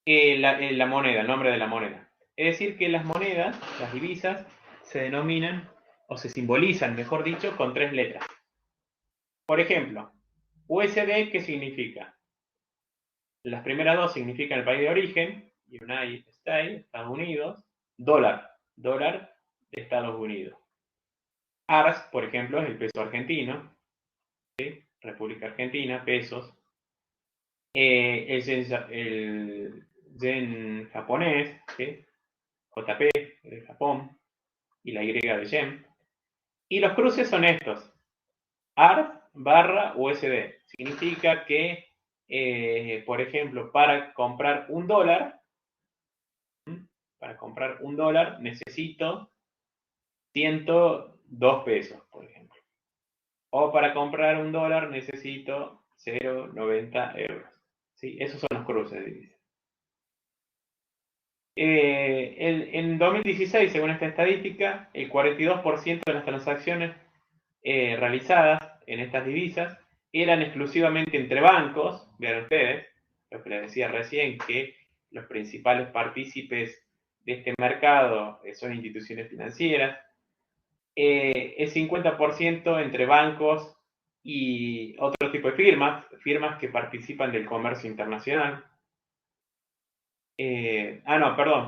la moneda, el nombre de la moneda. Es decir, que las monedas, las divisas, se denominan o se simbolizan, mejor dicho, con 3 letras. Por ejemplo, USD, ¿qué significa? Las primeras 2 significan el país de origen, United States, Estados Unidos, dólar de Estados Unidos. ARS, por ejemplo, es el peso argentino, ¿sí? República Argentina, pesos. El yen japonés, ¿sí? JP de Japón y la Y de yen. Y los cruces son estos. ARS barra USD. Significa que, por ejemplo, para comprar un dólar necesito 102 pesos, por ejemplo. O para comprar un dólar necesito 0,90 euros. ¿Sí? Esos son los cruces de divisas. En 2016, según esta estadística, el 42% de las transacciones realizadas en estas divisas eran exclusivamente entre bancos. Vean ustedes, lo que les decía recién, que los principales partícipes de este mercado son instituciones financieras. El 50% entre bancos y otro tipo de firmas que participan del comercio internacional.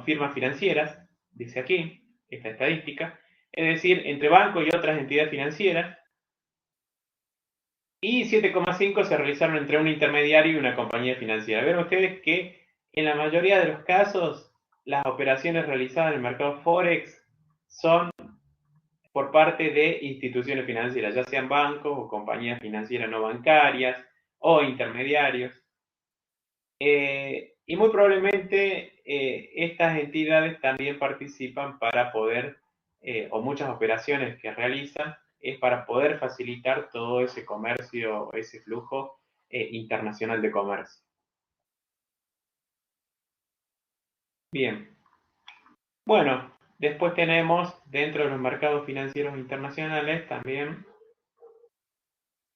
Firmas financieras, dice aquí, esta estadística, es decir, entre bancos y otras entidades financieras, y 7,5 se realizaron entre un intermediario y una compañía financiera. Ven ustedes que en la mayoría de los casos, las operaciones realizadas en el mercado Forex son por parte de instituciones financieras, ya sean bancos o compañías financieras no bancarias o intermediarios. Y muy probablemente estas entidades también participan para poder, o muchas operaciones que realizan, es para poder facilitar todo ese comercio, ese flujo internacional de comercio. Bien. Bueno, después tenemos dentro de los mercados financieros internacionales también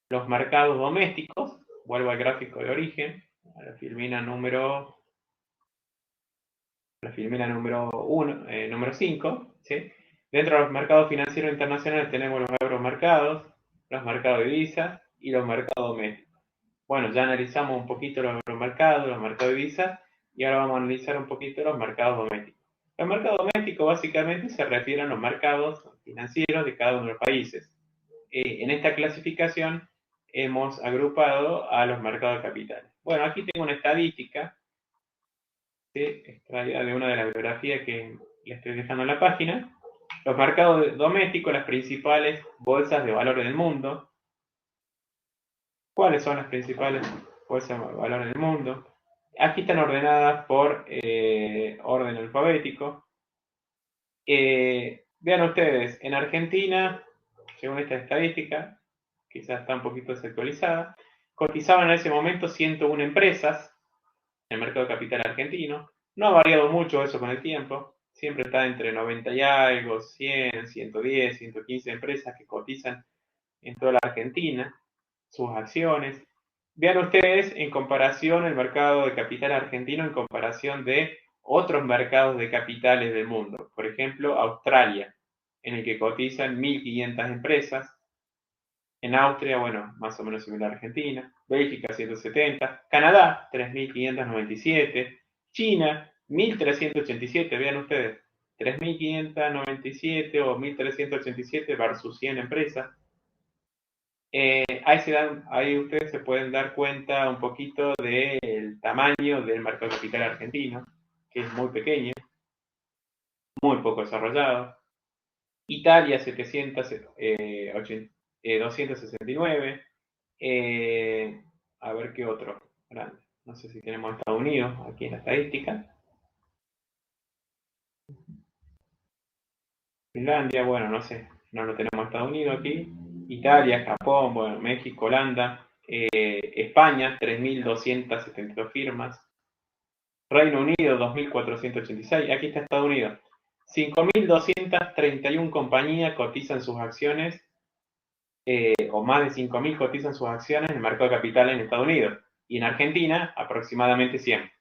los mercados domésticos. Vuelvo al gráfico de origen, a la filmina número 5, ¿sí? Dentro de los mercados financieros internacionales tenemos los euromercados, los mercados de divisas y los mercados domésticos. Bueno, ya analizamos un poquito los euromercados, los mercados de divisas y ahora vamos a analizar un poquito los mercados domésticos. Los mercados domésticos básicamente se refieren a los mercados financieros de cada uno de los países. En esta clasificación hemos agrupado a los mercados de capitales. Bueno, aquí tengo una estadística extraída de una de las bibliografías que le estoy dejando en la página. Los mercados domésticos, las principales bolsas de valores del mundo. ¿Cuáles son las principales bolsas de valores del mundo? Aquí están ordenadas por orden alfabético. Vean ustedes, en Argentina, según esta estadística, quizás está un poquito desactualizada, cotizaban en ese momento 101 empresas en el mercado de capital argentino. No ha variado mucho eso con el tiempo, siempre está entre 90 y algo, 100, 110, 115 empresas que cotizan en toda la Argentina, sus acciones. Vean ustedes en comparación el mercado de capital argentino en comparación de otros mercados de capitales del mundo. Por ejemplo, Australia, en el que cotizan 1.500 empresas. En Austria, bueno, más o menos similar a Argentina. Bélgica, 170. Canadá, 3.597. China, 1.387. Vean ustedes, 3.597 o 1.387 versus 100 empresas. Ahí ustedes se pueden dar cuenta un poquito del tamaño del mercado capital argentino, que es muy pequeño, muy poco desarrollado. Italia, 269. A ver qué otro grande. No sé si tenemos Estados Unidos aquí en la estadística. Finlandia, bueno, no sé, no lo tenemos Estados Unidos aquí. Italia, Japón, bueno, México, Holanda, España, 3.272 firmas. Reino Unido, 2.486. Aquí está Estados Unidos. 5.231 compañías cotizan sus acciones, o más de 5.000 cotizan sus acciones en el mercado de capitales en Estados Unidos. Y en Argentina, aproximadamente 100.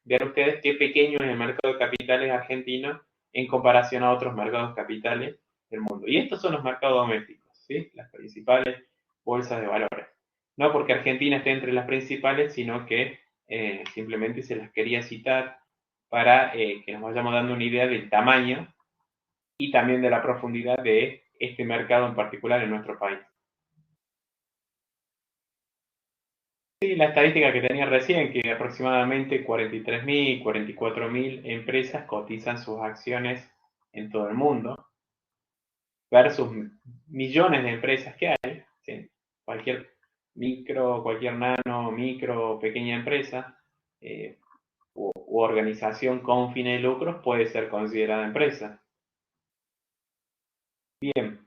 Vean ustedes qué pequeño es el mercado de capitales argentino en comparación a otros mercados capitales del mundo. Y estos son los mercados domésticos, ¿sí? Las principales bolsas de valores. No porque Argentina esté entre las principales, sino que simplemente se las quería citar para que nos vayamos dando una idea del tamaño y también de la profundidad de este mercado en particular en nuestro país. Sí, la estadística que tenía recién, que aproximadamente 43.000, 44.000 empresas cotizan sus acciones en todo el mundo, versus millones de empresas que hay, ¿sí? Cualquier cualquier nano, micro, pequeña empresa u organización con fines de lucros puede ser considerada empresa. Bien,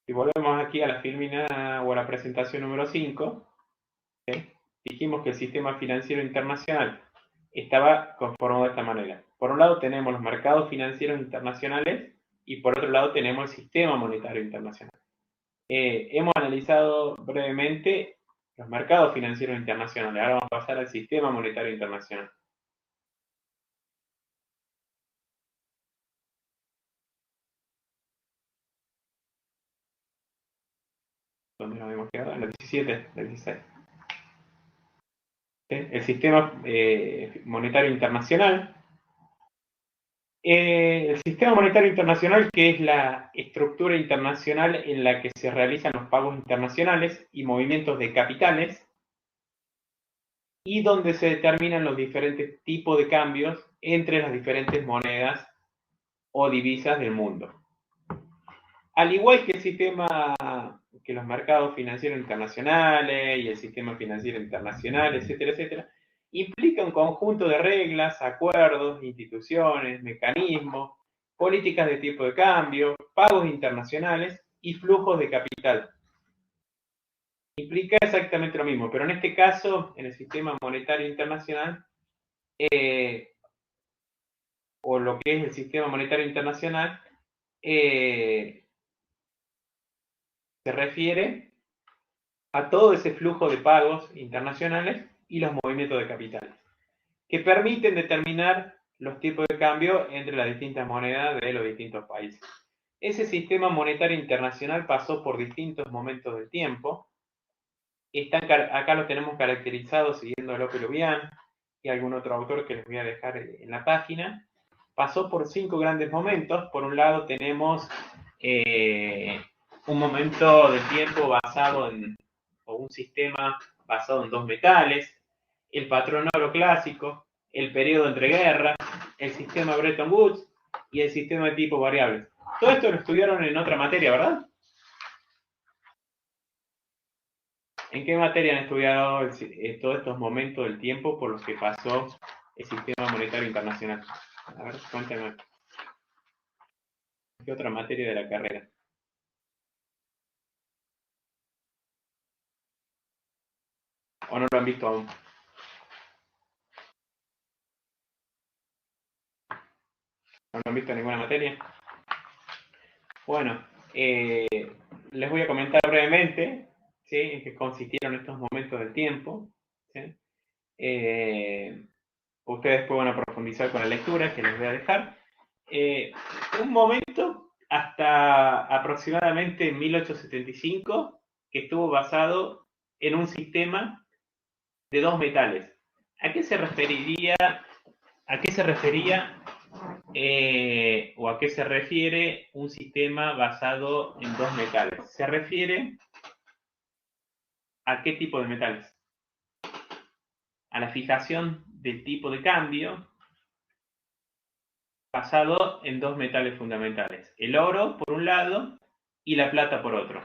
si volvemos aquí a la filmina o a la presentación número 5, ¿sí? Dijimos que el sistema financiero internacional estaba conformado de esta manera. Por un lado tenemos los mercados financieros internacionales y por otro lado tenemos el sistema monetario internacional. Hemos analizado brevemente los mercados financieros internacionales. Ahora vamos a pasar al sistema monetario internacional. ¿Dónde nos hemos quedado? En el 17, el 16. ¿Sí? El sistema monetario internacional. El sistema monetario internacional, que es la estructura internacional en la que se realizan los pagos internacionales y movimientos de capitales, y donde se determinan los diferentes tipos de cambios entre las diferentes monedas o divisas del mundo. Al igual que el sistema, que los mercados financieros internacionales y el sistema financiero internacional, etcétera, etcétera, implica un conjunto de reglas, acuerdos, instituciones, mecanismos, políticas de tipo de cambio, pagos internacionales y flujos de capital. Implica exactamente lo mismo, pero en este caso, en el sistema monetario internacional, o lo que es el sistema monetario internacional, se refiere a todo ese flujo de pagos internacionales y los movimientos de capitales, que permiten determinar los tipos de cambio entre las distintas monedas de los distintos países. Ese sistema monetario internacional pasó por distintos momentos del tiempo. Acá lo tenemos caracterizado siguiendo a López Lubián y algún otro autor que les voy a dejar en la página. Pasó por 5 grandes momentos. Por un lado tenemos un momento de tiempo basado en, o un sistema basado en dos metales, el patrón oro clásico, el periodo entre guerras, el sistema Bretton Woods y el sistema de tipo variables. Todo esto lo estudiaron en otra materia, ¿verdad? ¿En qué materia han estudiado todos estos momentos del tiempo por los que pasó el sistema monetario internacional? A ver, cuéntame. ¿Qué otra materia de la carrera? ¿O no lo han visto aún? ¿No lo han visto en ninguna materia? Bueno, les voy a comentar brevemente, ¿sí?, en qué consistieron estos momentos del tiempo, ¿sí? Ustedes después van a profundizar con la lectura que les voy a dejar. Un momento hasta aproximadamente 1875 que estuvo basado en un sistema de dos metales. ¿A qué se refería o a qué se refiere un sistema basado en dos metales? Se refiere a qué tipo de metales. A la fijación del tipo de cambio basado en dos metales fundamentales, el oro por un lado y la plata por otro.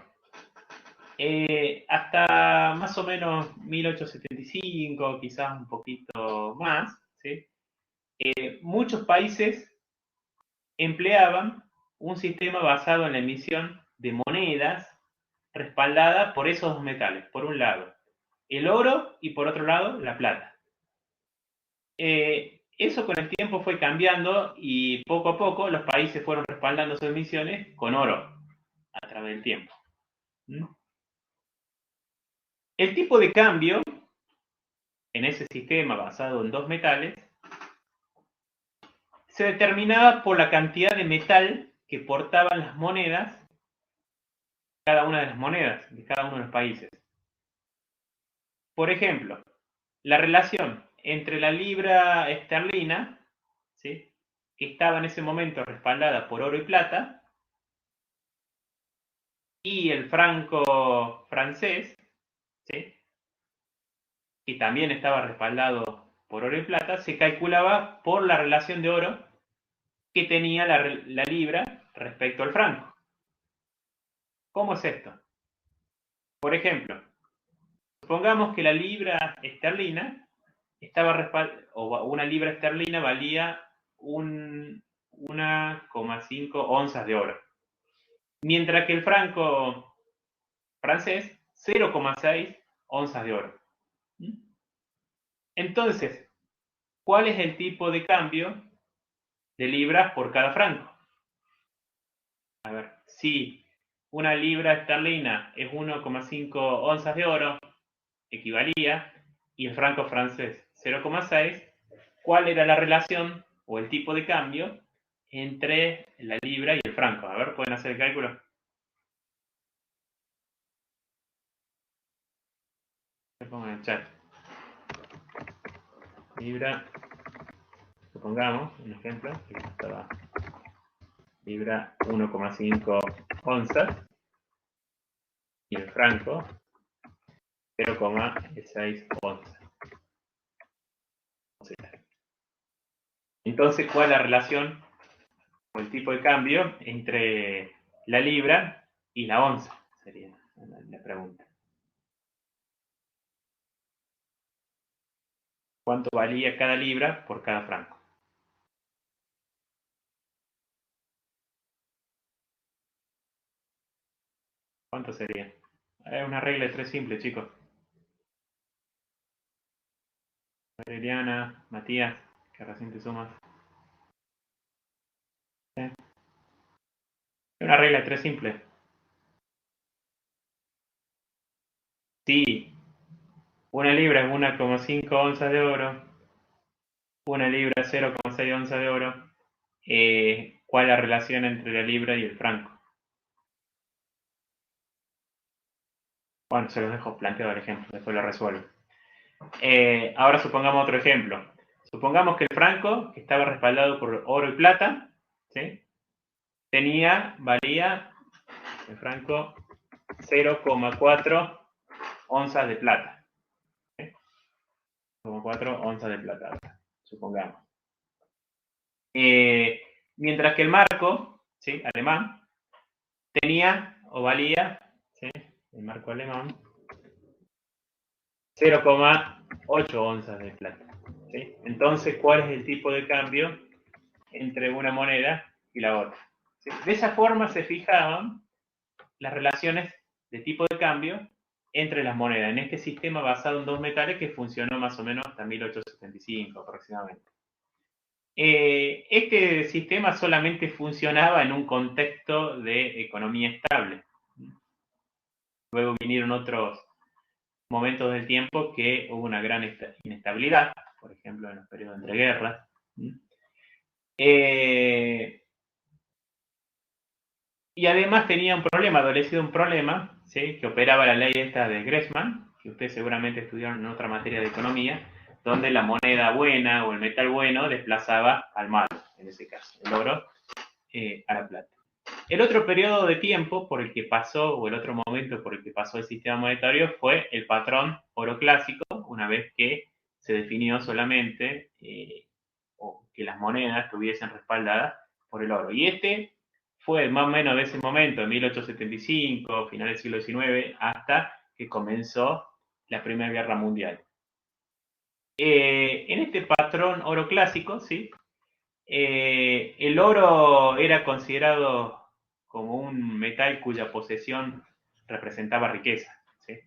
Hasta más o menos 1875, quizás un poquito más, ¿sí? Muchos países empleaban un sistema basado en la emisión de monedas respaldada por esos dos metales, por un lado el oro y por otro lado la plata. Eso con el tiempo fue cambiando y poco a poco los países fueron respaldando sus emisiones con oro a través del tiempo. El tipo de cambio en ese sistema basado en dos metales se determinaba por la cantidad de metal que portaban las monedas, cada una de las monedas de cada uno de los países. Por ejemplo, la relación entre la libra esterlina, ¿sí?, que estaba en ese momento respaldada por oro y plata, y el franco francés, ¿sí?, que también estaba respaldado por oro y plata, se calculaba por la relación de oro que tenía la libra respecto al franco. ¿Cómo es esto? Por ejemplo, supongamos que la libra esterlina estaba respaldada, o una libra esterlina valía 1,5 onzas de oro, mientras que el franco francés 0,6 onzas de oro. Entonces, ¿cuál es el tipo de cambio de libras por cada franco? A ver, si una libra esterlina es 1,5 onzas de oro, equivalía, y el franco francés 0,6, ¿cuál era la relación o el tipo de cambio entre la libra y el franco? A ver, ¿pueden hacer el cálculo? Me pongo en el chat. Libra, supongamos, un ejemplo, que estaba libra 1,5 onzas y el franco 0,6 onzas. Entonces, ¿cuál es la relación o el tipo de cambio entre la libra y la onza? Sería la pregunta. ¿Cuánto valía cada libra por cada franco? ¿Cuánto sería? Es una regla de tres simple, chicos. Liliana, Matías, que recién te sumas. ¿Sí? Es una regla de tres simple. Si una libra es 1,5 onzas de oro, una libra 0,6 onzas de oro, ¿cuál es la relación entre la libra y el franco? Bueno, se los dejo planteado el ejemplo, después lo resuelvo. Ahora supongamos otro ejemplo. Supongamos que el franco, que estaba respaldado por oro y plata, ¿sí?, valía el franco 0,4 onzas de plata. 0,4 onzas de plata, supongamos. Mientras que el marco, ¿sí?, alemán, tenía o valía, ¿sí?, el marco alemán, 0,8 onzas de plata. ¿Sí? Entonces, ¿cuál es el tipo de cambio entre una moneda y la otra? ¿Sí? De esa forma se fijaban las relaciones de tipo de cambio entre las monedas, en este sistema basado en dos metales que funcionó más o menos hasta 1875 aproximadamente. Este sistema solamente funcionaba en un contexto de economía estable. Luego vinieron otros momentos del tiempo que hubo una gran inestabilidad, por ejemplo, en los periodos entre guerras. Y además tenía un problema, adolecido un problema, ¿sí? Que operaba la ley esta de Gressman, que ustedes seguramente estudiaron en otra materia de economía, donde la moneda buena o el metal bueno desplazaba al malo, en ese caso, el oro a la plata. El otro periodo de tiempo por el que pasó, o el otro momento por el que pasó el sistema monetario, fue el patrón oro clásico, una vez que se definió solamente o que las monedas estuviesen respaldadas por el oro. Y este fue más o menos de ese momento, en 1875, final del siglo XIX, hasta que comenzó la Primera Guerra Mundial. En este patrón oro clásico, ¿sí? El oro era considerado como un metal cuya posesión representaba riqueza, ¿sí?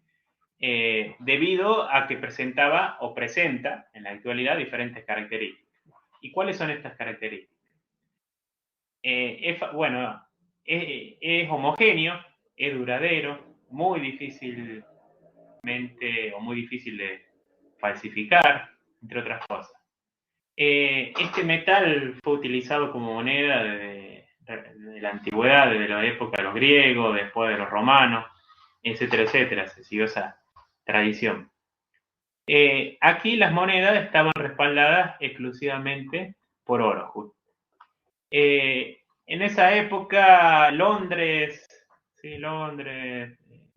Debido a que presentaba o presenta en la actualidad diferentes características. ¿Y cuáles son estas características? Bueno, es homogéneo, es duradero, muy difícilmente o muy difícil de falsificar, entre otras cosas. Este metal fue utilizado como moneda de la antigüedad, desde la época de los griegos, después de los romanos, etcétera, etcétera. Se siguió esa tradición. Aquí las monedas estaban respaldadas exclusivamente por oro. En esa época, Londres,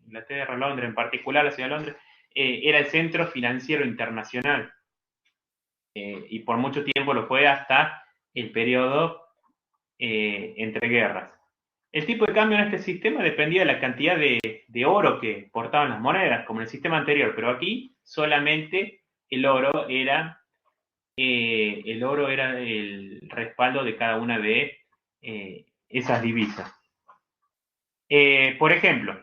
Inglaterra, Londres en particular, la ciudad de Londres, era el centro financiero internacional. Y por mucho tiempo lo fue hasta el periodo entre guerras. El tipo de cambio en este sistema dependía de la cantidad de oro que portaban las monedas, como en el sistema anterior, pero aquí solamente el oro era el respaldo de cada una de esas divisas. Por ejemplo,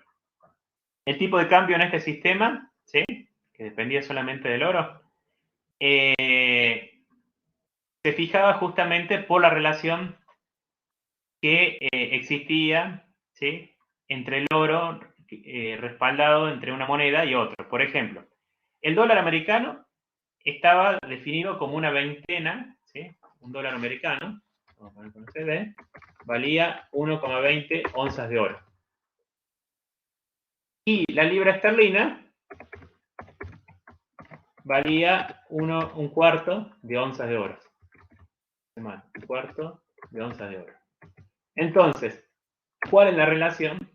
el tipo de cambio en este sistema, ¿sí? Que dependía solamente del oro, se fijaba justamente por la relación que existía, ¿sí? Entre el oro respaldado entre una moneda y otra. Por ejemplo, el dólar americano estaba definido como una veintena, ¿sí? Un dólar americano, vamos a poner con CD, valía 1,20 onzas de oro. Y la libra esterlina valía un cuarto de onzas de oro. Un cuarto de onzas de oro. Entonces, ¿cuál es la relación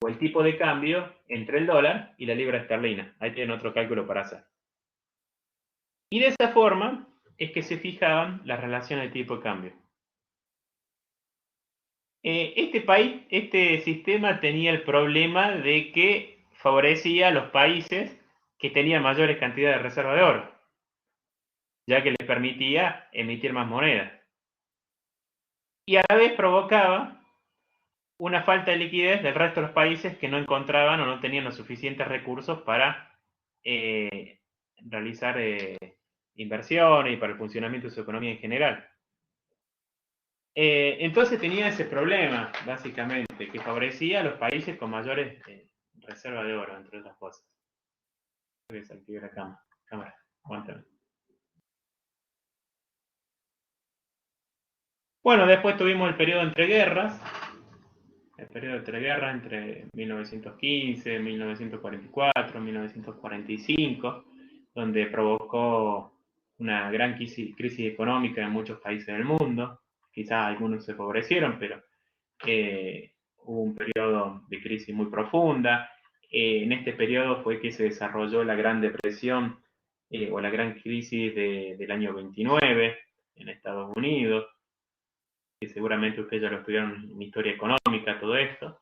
o el tipo de cambio entre el dólar y la libra esterlina? Ahí tienen otro cálculo para hacer. Y de esa forma es que se fijaban las relaciones de tipo de cambio. Este sistema tenía el problema de que favorecía a los países que tenían mayores cantidades de reserva de oro, ya que les permitía emitir más monedas. Y a la vez provocaba una falta de liquidez del resto de los países que no encontraban o no tenían los suficientes recursos para realizar inversiones y para el funcionamiento de su economía en general. Entonces tenía ese problema, básicamente, que favorecía a los países con mayores reservas de oro, entre otras cosas. Voy a desactivar la cámara. Aguántame. Bueno, después tuvimos el periodo entre guerras. El periodo entre guerras entre 1915, 1944, 1945, donde provocó una gran crisis económica en muchos países del mundo. Quizás algunos se favorecieron, pero hubo un periodo de crisis muy profunda. En este periodo fue que se desarrolló la Gran Depresión o la gran crisis del año 29 en Estados Unidos, que seguramente ustedes ya lo estudiaron en historia económica, todo esto.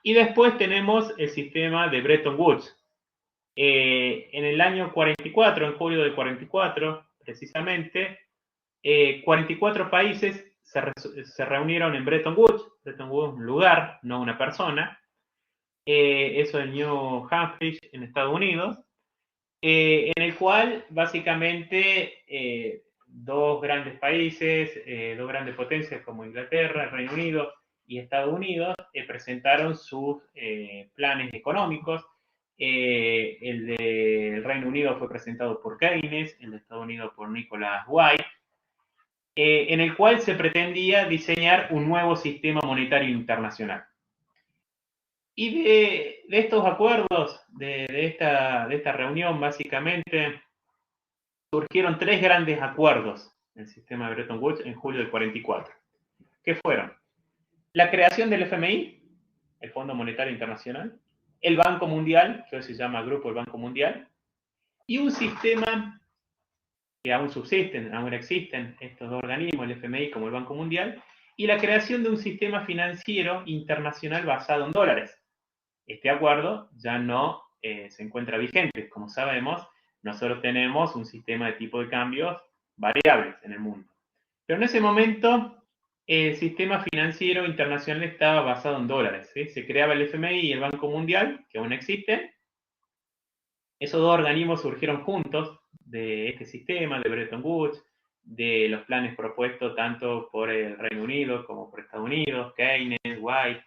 Y después tenemos el sistema de Bretton Woods. En el año 44, en julio del 44, precisamente, 44 países se reunieron en Bretton Woods. Bretton Woods es un lugar, no una persona. Eso es New Hampshire, en Estados Unidos. En el cual, básicamente, dos grandes países, dos grandes potencias como Inglaterra, Reino Unido y Estados Unidos, presentaron sus planes económicos. El del Reino Unido fue presentado por Keynes, el de Estados Unidos por Nicholas White, en el cual se pretendía diseñar un nuevo sistema monetario internacional. Y de estos acuerdos, de esta reunión, básicamente, surgieron tres grandes acuerdos en el sistema de Bretton Woods en julio del 44. ¿Qué fueron? La creación del FMI, el Fondo Monetario Internacional, el Banco Mundial, que hoy se llama Grupo del Banco Mundial, y un sistema que aún subsisten, aún existen estos dos organismos, el FMI como el Banco Mundial, y la creación de un sistema financiero internacional basado en dólares. Este acuerdo ya no se encuentra vigente. Como sabemos, nosotros tenemos un sistema de tipo de cambios variables en el mundo. Pero en ese momento, el sistema financiero internacional estaba basado en dólares. ¿Sí? Se creaba el FMI y el Banco Mundial, que aún existen. Esos dos organismos surgieron juntos de este sistema, de Bretton Woods, de los planes propuestos tanto por el Reino Unido como por Estados Unidos, Keynes, White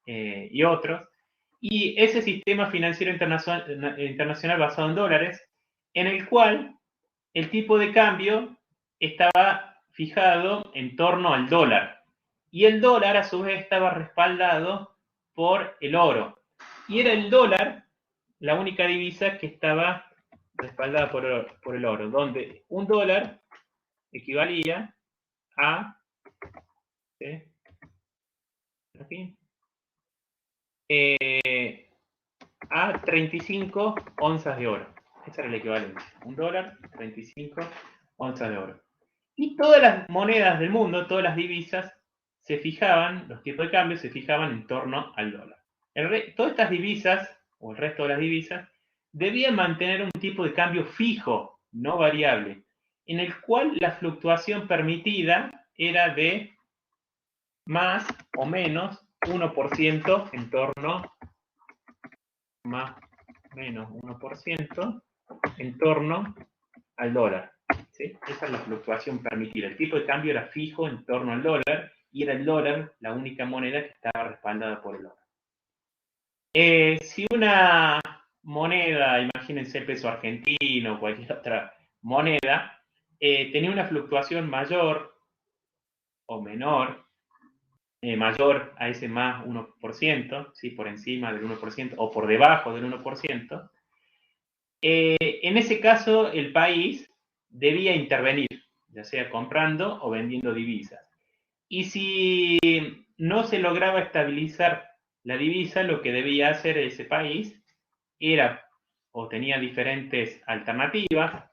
y otros. Y ese sistema financiero internacional basado en dólares, en el cual el tipo de cambio estaba fijado en torno al dólar. Y el dólar, a su vez, estaba respaldado por el oro. Y era el dólar la única divisa que estaba respaldada por el oro, donde un dólar equivalía a... ¿sí? Aquí, a 35 onzas de oro. Esa era la equivalencia. Un dólar, 35 onzas de oro. Y todas las monedas del mundo, todas las divisas, se fijaban, los tipos de cambio se fijaban en torno al dólar. Todas estas divisas, o el resto de las divisas, debían mantener un tipo de cambio fijo, no variable, en el cual la fluctuación permitida era de más o menos 1% en torno más menos 1% en torno al dólar. ¿Sí? Esa es la fluctuación permitida. El tipo de cambio era fijo en torno al dólar y era el dólar la única moneda que estaba respaldada por el oro. Si una moneda, imagínense el peso argentino o cualquier otra moneda, tenía una fluctuación mayor o menor, mayor a ese más 1%, ¿sí? Por encima del 1% o por debajo del 1%, en ese caso el país debía intervenir, ya sea comprando o vendiendo divisas. Y si no se lograba estabilizar la divisa, lo que debía hacer ese país era, o tenía diferentes alternativas,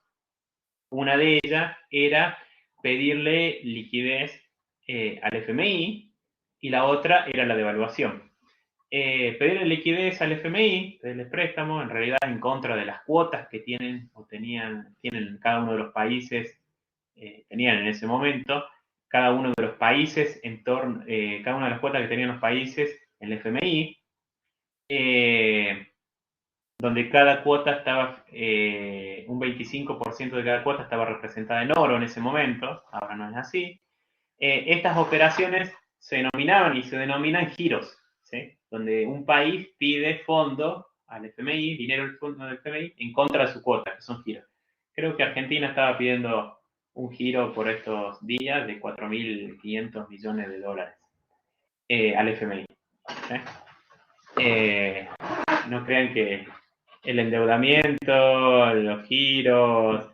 una de ellas era pedirle liquidez al FMI y la otra era la devaluación. Pedirle liquidez al FMI, pedirle préstamo, en realidad en contra de las cuotas que tienen o tienen cada uno de los países, tenían en ese momento, cada uno de los países cada una de las cuotas que tenían los países en el FMI, donde cada cuota estaba, un 25% de cada cuota estaba representada en oro en ese momento, ahora no es así. Estas operaciones se denominaban y se denominan giros, ¿sí? Donde un país pide fondo al FMI, dinero del fondo del FMI, en contra de su cuota, que son giros. Creo que Argentina estaba pidiendo un giro por estos días de 4.500 millones de dólares al FMI. ¿Sí? No crean que el endeudamiento, los giros,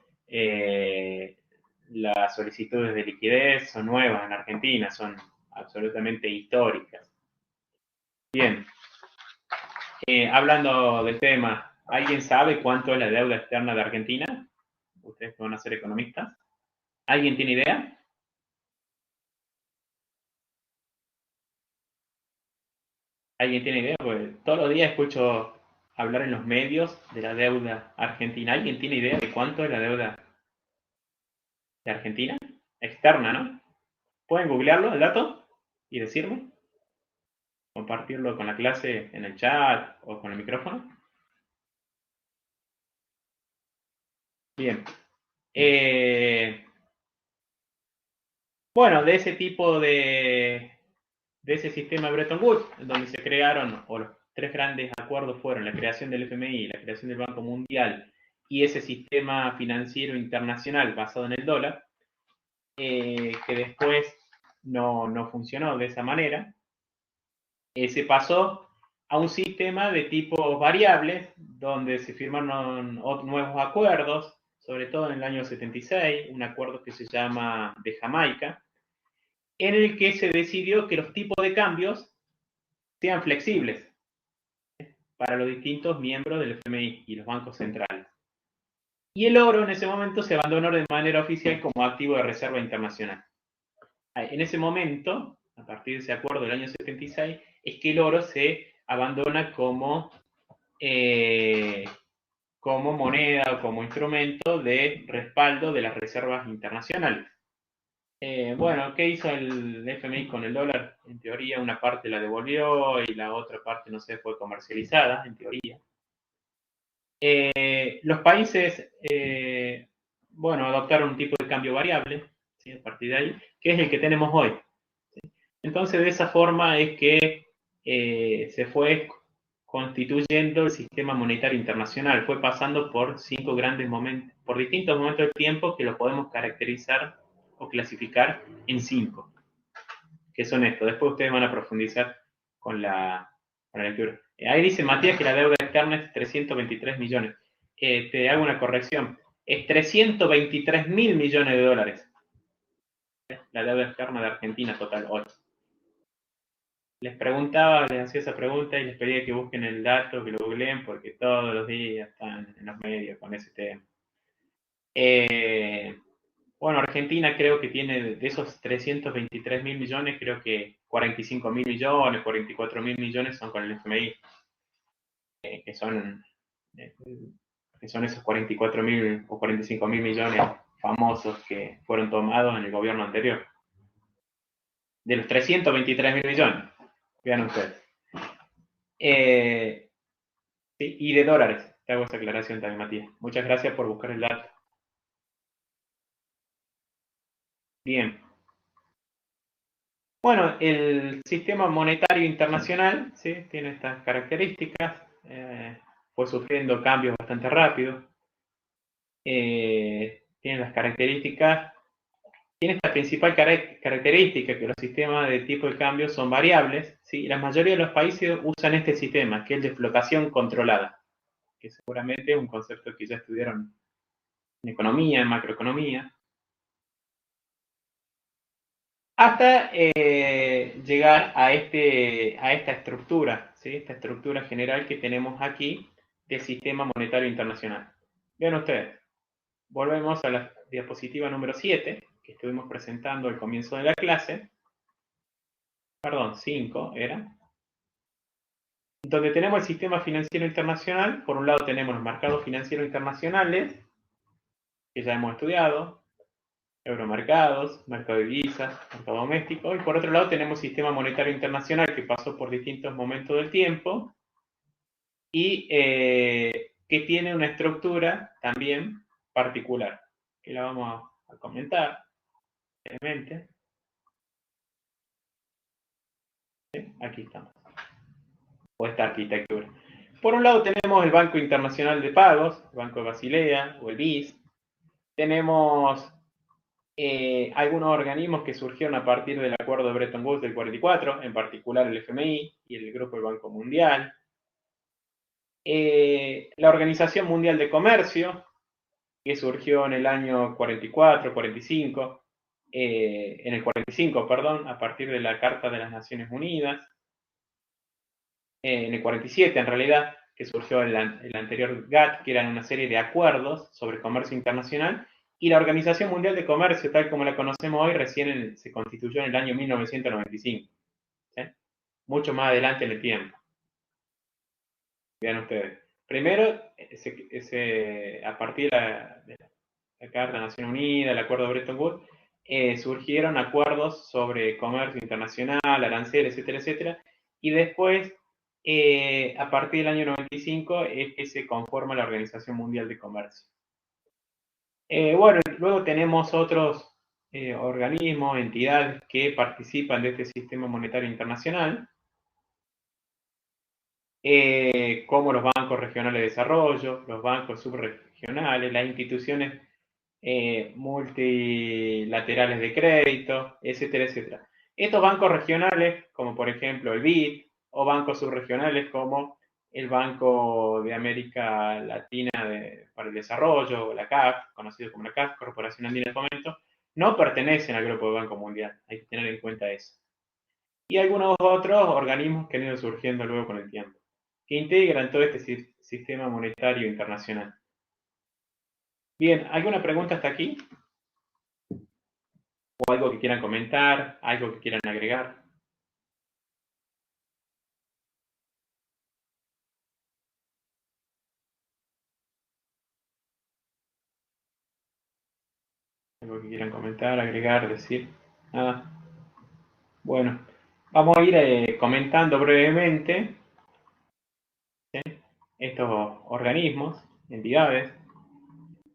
las solicitudes de liquidez son nuevas en Argentina, son absolutamente históricas. Bien, hablando del tema, ¿alguien sabe cuánto es la deuda externa de Argentina? Ustedes que van a ser economistas. ¿Alguien tiene idea? ¿Alguien tiene idea? Pues todos los días escucho hablar en los medios de la deuda argentina. ¿Alguien tiene idea de cuánto es la deuda de Argentina? Externa, ¿no? ¿Pueden googlearlo, el dato, y decirme? Compartirlo con la clase en el chat o con el micrófono. Bien. Bueno, de ese tipo de ese sistema Bretton Woods, donde se crearon, o los tres grandes acuerdos fueron la creación del FMI, la creación del Banco Mundial y ese sistema financiero internacional basado en el dólar, que después no funcionó de esa manera, se pasó a un sistema de tipos variables, donde se firmaron nuevos acuerdos, sobre todo en el año 76, un acuerdo que se llama de Jamaica, en el que se decidió que los tipos de cambios sean flexibles para los distintos miembros del FMI y los bancos centrales. Y el oro en ese momento se abandonó de manera oficial como activo de reserva internacional. En ese momento, a partir de ese acuerdo del año 76, es que el oro se abandona como moneda o como instrumento de respaldo de las reservas internacionales. Bueno, ¿qué hizo el FMI con el dólar? En teoría, una parte la devolvió y la otra parte, no sé, fue comercializada, en teoría. Los países, bueno, adoptaron un tipo de cambio variable, ¿sí? A partir de ahí, que es el que tenemos hoy. ¿Sí? Entonces, de esa forma es que se fue constituyendo el sistema monetario internacional. Fue pasando por 5 grandes momentos, por distintos momentos del tiempo que lo podemos caracterizar o clasificar en 5, que son estos. Después ustedes van a profundizar con la lectura. Ahí dice Matías que la deuda externa es 323 millones. Te hago una corrección. Es 323.000 millones de dólares. La deuda externa de Argentina total hoy. Les hacía esa pregunta y les pedía que busquen el dato, que lo googleen, porque todos los días están en los medios con ese tema. Bueno, Argentina creo que tiene de esos 323.000 millones, creo que 45.000 millones, 44.000 millones son con el FMI, que son esos 44.000 o 45.000 millones famosos que fueron tomados en el gobierno anterior. De los 323.000 millones, vean ustedes. Sí, y de dólares, te hago esa aclaración también, Matías. Muchas gracias por buscar el dato. Bien. Bueno, el sistema monetario internacional, ¿sí? Tiene estas características, fue sufriendo cambios bastante rápidos, tiene las características, tiene esta principal característica, que los sistemas de tipo de cambio son variables, ¿sí? La mayoría de los países usan este sistema, que es el de flotación controlada, que seguramente es un concepto que ya estudiaron en economía, en macroeconomía, hasta llegar a esta estructura, ¿sí? Esta estructura general que tenemos aquí del sistema monetario internacional. Vean ustedes, volvemos a la diapositiva número 7, que estuvimos presentando al comienzo de la clase, perdón, 5 era, donde tenemos el sistema financiero internacional. Por un lado tenemos los mercados financieros internacionales, que ya hemos estudiado, euromercados, mercado de divisas, mercado doméstico, y por otro lado tenemos sistema monetario internacional que pasó por distintos momentos del tiempo y que tiene una estructura también particular, que la vamos a comentar brevemente. ¿Sí? Aquí estamos, o esta arquitectura. Por un lado tenemos el Banco Internacional de Pagos, el Banco de Basilea o el BIS. Tenemos algunos organismos que surgieron a partir del acuerdo de Bretton Woods del 44, en particular el FMI y el Grupo del Banco Mundial. La Organización Mundial de Comercio, que surgió en el año 44, 45, en el 45, perdón, a partir de la Carta de las Naciones Unidas. En el 47, en realidad, que surgió el anterior GATT, que eran una serie de acuerdos sobre comercio internacional, y la Organización Mundial de Comercio, tal como la conocemos hoy, recién se constituyó en el año 1995. ¿Sí? Mucho más adelante en el tiempo. Vean ustedes. Primero, a partir de la Carta de Naciones Unidas, el Acuerdo de Bretton Woods, surgieron acuerdos sobre comercio internacional, aranceles, etcétera, etcétera, y después, a partir del año 95, es que se conforma la Organización Mundial de Comercio. Bueno, luego tenemos otros organismos, entidades que participan de este sistema monetario internacional, como los bancos regionales de desarrollo, los bancos subregionales, las instituciones multilaterales de crédito, etcétera, etcétera. Estos bancos regionales, como por ejemplo el BID, o bancos subregionales como el Banco de América Latina para el Desarrollo, o la CAF, conocido como la CAF, Corporación Andina de Fomento, no pertenecen al Grupo de Banco Mundial. Hay que tener en cuenta eso. Y algunos otros organismos que han ido surgiendo luego con el tiempo, que integran todo este sistema monetario internacional. Bien, ¿alguna pregunta hasta aquí? ¿O algo que quieran comentar? ¿Algo que quieran agregar? ¿Algo que quieran comentar, agregar, decir? Nada. Bueno, vamos a ir comentando brevemente, ¿sí?, estos organismos, entidades.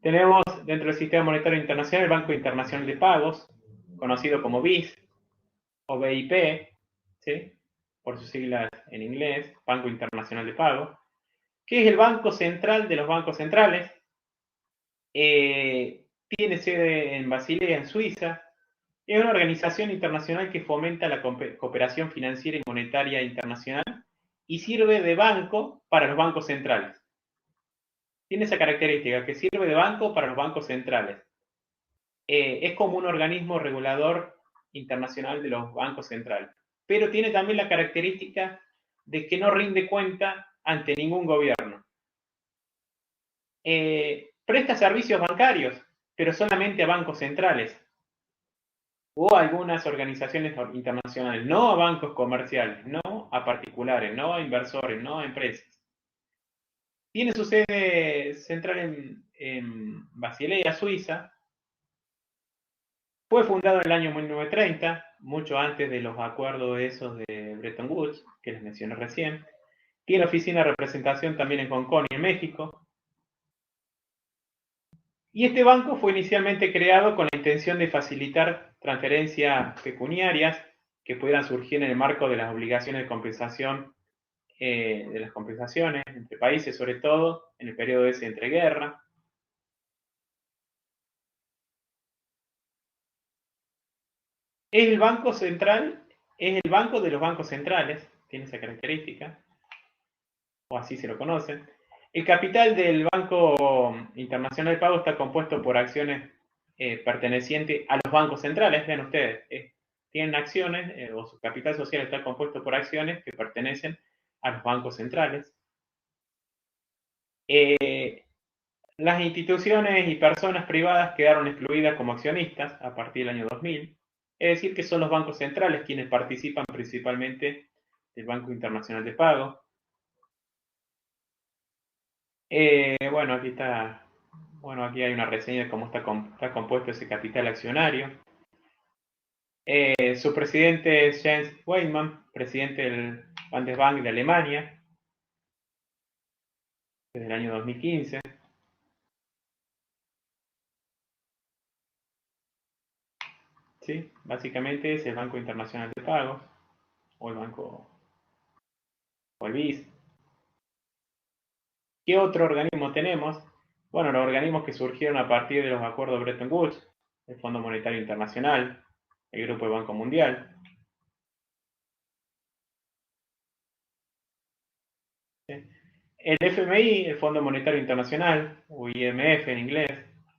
Tenemos dentro del Sistema Monetario Internacional el Banco Internacional de Pagos, conocido como BIS o BIP, ¿sí?, por sus siglas en inglés, Banco Internacional de Pagos, que es el banco central de los bancos centrales. Tiene sede en Basilea, en Suiza. Es una organización internacional que fomenta la cooperación financiera y monetaria internacional y sirve de banco para los bancos centrales. Tiene esa característica, que sirve de banco para los bancos centrales. Es como un organismo regulador internacional de los bancos centrales, pero tiene también la característica de que no rinde cuenta ante ningún gobierno. Presta servicios bancarios, pero solamente a bancos centrales o a algunas organizaciones internacionales, no a bancos comerciales, no a particulares, no a inversores, no a empresas. Tiene su sede central en Basilea, Suiza. Fue fundado en el año 1930, mucho antes de los acuerdos esos de Bretton Woods, que les mencioné recién. Tiene oficina de representación también en Hong Kong y en México. Y este banco fue inicialmente creado con la intención de facilitar transferencias pecuniarias que puedan surgir en el marco de las obligaciones de compensación, de las compensaciones entre países, sobre todo en el periodo ese entre guerras. Es el banco central, es el banco de los bancos centrales, tiene esa característica, o así se lo conocen. El capital del Banco Internacional de Pago está compuesto por acciones pertenecientes a los bancos centrales. Vean ustedes, tienen acciones, o su capital social está compuesto por acciones que pertenecen a los bancos centrales. Las instituciones y personas privadas quedaron excluidas como accionistas a partir del año 2000. Es decir, que son los bancos centrales quienes participan principalmente del Banco Internacional de Pago. Bueno, aquí está. Bueno, aquí hay una reseña de cómo está compuesto ese capital accionario. Su presidente es Jens Weidmann, presidente del Bundesbank de Alemania, desde el año 2015. ¿Sí? Básicamente es el Banco Internacional de Pagos, o el Banco, o el BIS. ¿Qué otro organismo tenemos? Bueno, los organismos que surgieron a partir de los acuerdos de Bretton Woods, el Fondo Monetario Internacional, el Grupo de Banco Mundial. El FMI, el Fondo Monetario Internacional, o IMF en inglés,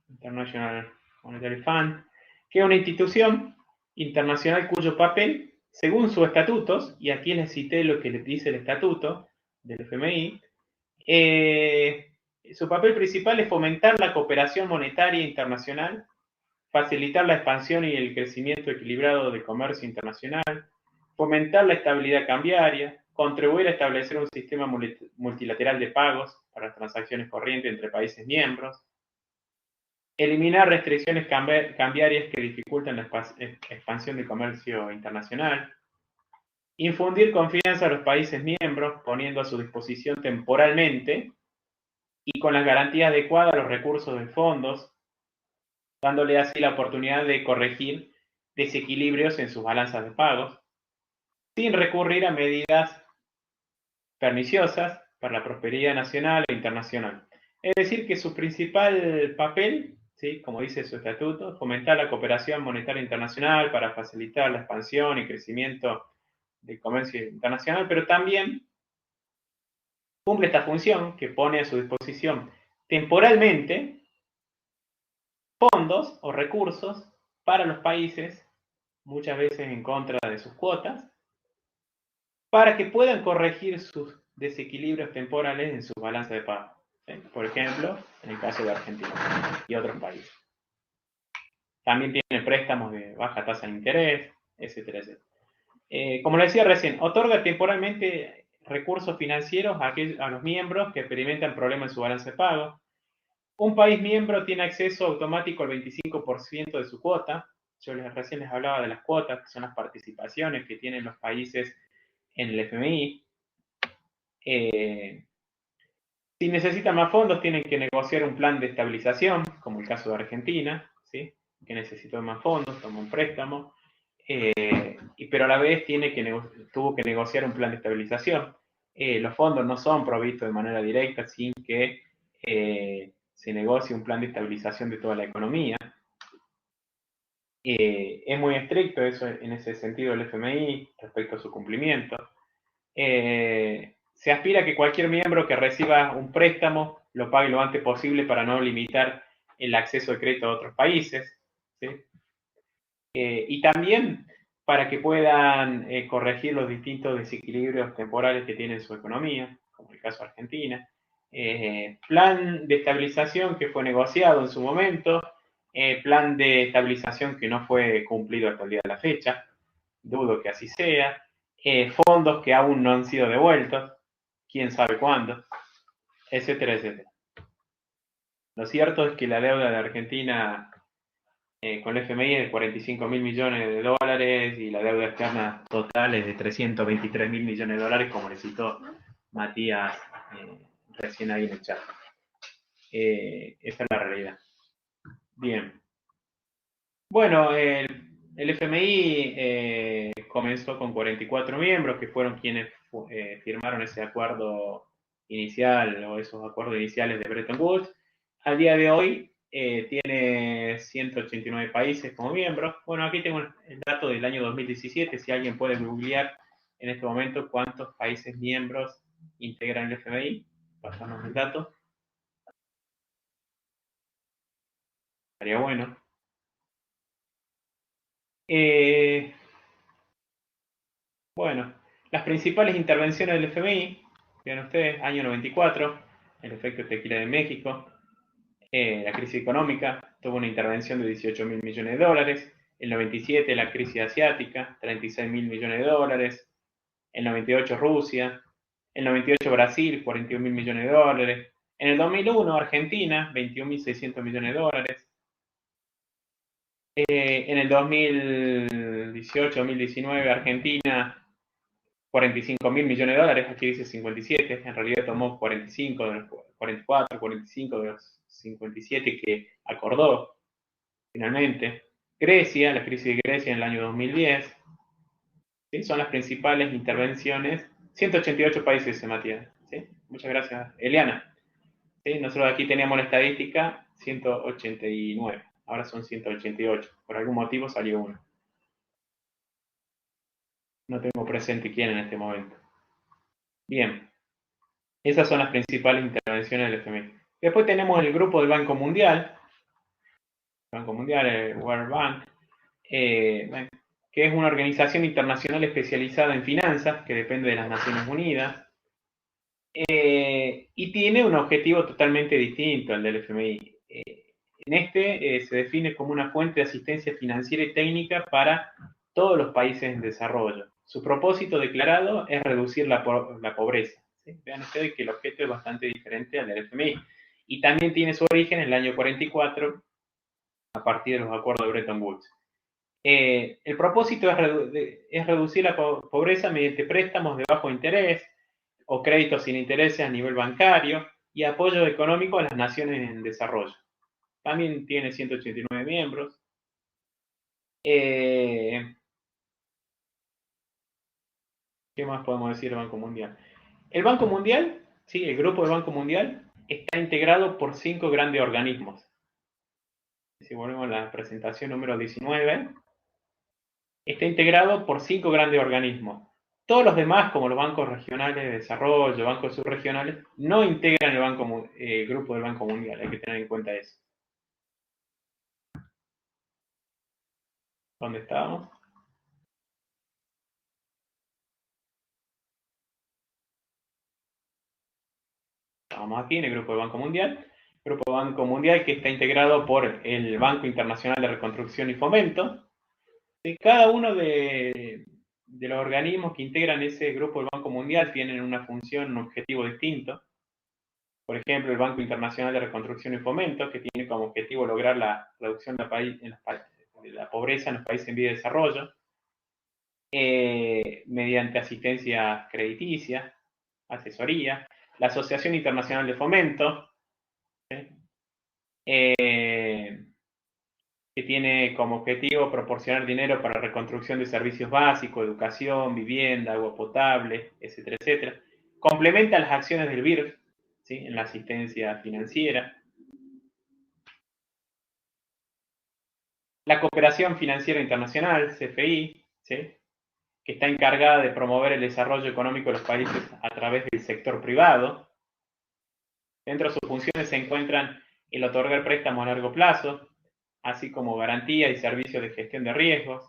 International Monetary Fund, que es una institución internacional cuyo papel, según sus estatutos, y aquí les cité lo que les dice el estatuto del FMI, su papel principal es fomentar la cooperación monetaria internacional, facilitar la expansión y el crecimiento equilibrado del comercio internacional, fomentar la estabilidad cambiaria, contribuir a establecer un sistema multilateral de pagos para las transacciones corrientes entre países miembros, eliminar restricciones cambiarias que dificultan la expansión del comercio internacional, infundir confianza a los países miembros poniendo a su disposición temporalmente y con las garantías adecuadas los recursos de fondos dándole así la oportunidad de corregir desequilibrios en sus balanzas de pagos, sin recurrir a medidas perniciosas para la prosperidad nacional e internacional. Es decir, que su principal papel, ¿sí?, como dice su estatuto, fomentar la cooperación monetaria internacional para facilitar la expansión y crecimiento del comercio internacional, pero también cumple esta función que pone a su disposición temporalmente fondos o recursos para los países, muchas veces en contra de sus cuotas, para que puedan corregir sus desequilibrios temporales en sus balanzas de pago. ¿Sí? Por ejemplo, en el caso de Argentina y otros países. También tiene préstamos de baja tasa de interés, etcétera, etcétera. Como le decía recién, otorga temporalmente recursos financieros a los miembros que experimentan problemas en su balance de pago. Un país miembro tiene acceso automático al 25% de su cuota. Yo recién les hablaba de las cuotas, que son las participaciones que tienen los países en el FMI. Si necesitan más fondos, tienen que negociar un plan de estabilización, como el caso de Argentina, ¿sí?, que necesitó más fondos, tomó un préstamo, pero a la vez tuvo que negociar un plan de estabilización. Los fondos no son provistos de manera directa sin que se negocie un plan de estabilización de toda la economía. Es muy estricto eso en ese sentido el FMI respecto a su cumplimiento. Se aspira a que cualquier miembro que reciba un préstamo lo pague lo antes posible para no limitar el acceso de crédito a otros países, ¿sí? Y también para que puedan corregir los distintos desequilibrios temporales que tiene su economía, como el caso de Argentina. Plan de estabilización que fue negociado en su momento, plan de estabilización que no fue cumplido hasta el día de la fecha, dudo que así sea, fondos que aún no han sido devueltos, quién sabe cuándo, etcétera, etcétera. Lo cierto es que la deuda de Argentina con el FMI es de 45 mil millones de dólares y la deuda externa total es de 323 mil millones de dólares, como le citó Matías recién ahí en el chat. Esa es la realidad. Bien. Bueno, el FMI comenzó con 44 miembros que fueron quienes firmaron ese acuerdo inicial o esos acuerdos iniciales de Bretton Woods. Al día de hoy tiene 189 países como miembros. Bueno, aquí tengo el dato del año 2017, si alguien puede googlear en este momento cuántos países miembros integran el FMI, pasamos el dato. Estaría bueno. Bueno, las principales intervenciones del FMI, vean ustedes, año 94, el efecto tequila de México, la crisis económica, tuvo una intervención de 18 mil millones de dólares, el 97 la crisis asiática, 36 mil millones de dólares, el 98 Rusia, el 98 Brasil, 41 mil millones de dólares, en el 2001 Argentina, 21.600 millones de dólares, en el 2018-2019 Argentina, 45 mil millones de dólares, aquí dice 57, en realidad tomó 45 de los 44, 45 de los 57 que acordó finalmente. Grecia, la crisis de Grecia en el año 2010, ¿sí? Son las principales intervenciones. 188 países, Matías, ¿sí? Muchas gracias, Eliana. ¿Sí? Nosotros aquí teníamos la estadística 189, ahora son 188, por algún motivo salió uno. No tengo presente quién en este momento. Bien, esas son las principales intervenciones del FMI. Después tenemos el grupo del Banco Mundial, el World Bank, que es una organización internacional especializada en finanzas que depende de las Naciones Unidas y tiene un objetivo totalmente distinto al del FMI. En este se define como una fuente de asistencia financiera y técnica para todos los países en desarrollo. Su propósito declarado es reducir la pobreza. ¿Sí? Vean ustedes que el objeto es bastante diferente al del FMI. Y también tiene su origen en el año 44, a partir de los acuerdos de Bretton Woods. El propósito es reducir la pobreza mediante préstamos de bajo interés o créditos sin intereses a nivel bancario y apoyo económico a las naciones en desarrollo. también tiene 189 miembros. ¿Qué más podemos decir del Banco Mundial? El Banco Mundial, sí, el grupo del Banco Mundial está integrado por 5 grandes organismos. Si volvemos a la presentación número 19, está integrado por 5 grandes organismos. Todos los demás, como los bancos regionales de desarrollo, bancos subregionales, no integran el grupo del Banco Mundial. Hay que tener en cuenta eso. ¿Dónde estábamos? Estábamos aquí en el grupo del Banco Mundial. El grupo del Banco Mundial que está integrado por el Banco Internacional de Reconstrucción y Fomento. Cada uno de los organismos que integran ese grupo del Banco Mundial tienen una función, un objetivo distinto. Por ejemplo, el Banco Internacional de Reconstrucción y Fomento, que tiene como objetivo lograr la reducción de la pobreza en los países en vía de desarrollo, mediante asistencia crediticia, asesoría. La Asociación Internacional de Fomento, que tiene como objetivo proporcionar dinero para reconstrucción de servicios básicos, educación, vivienda, agua potable, etcétera, etcétera. Complementa las acciones del BIRF, ¿sí?, en la asistencia financiera. La Cooperación Financiera Internacional, CFI, ¿sí?, que está encargada de promover el desarrollo económico de los países a través del sector privado. Dentro de sus funciones se encuentran el otorgar préstamos a largo plazo, así como garantía y servicios de gestión de riesgos.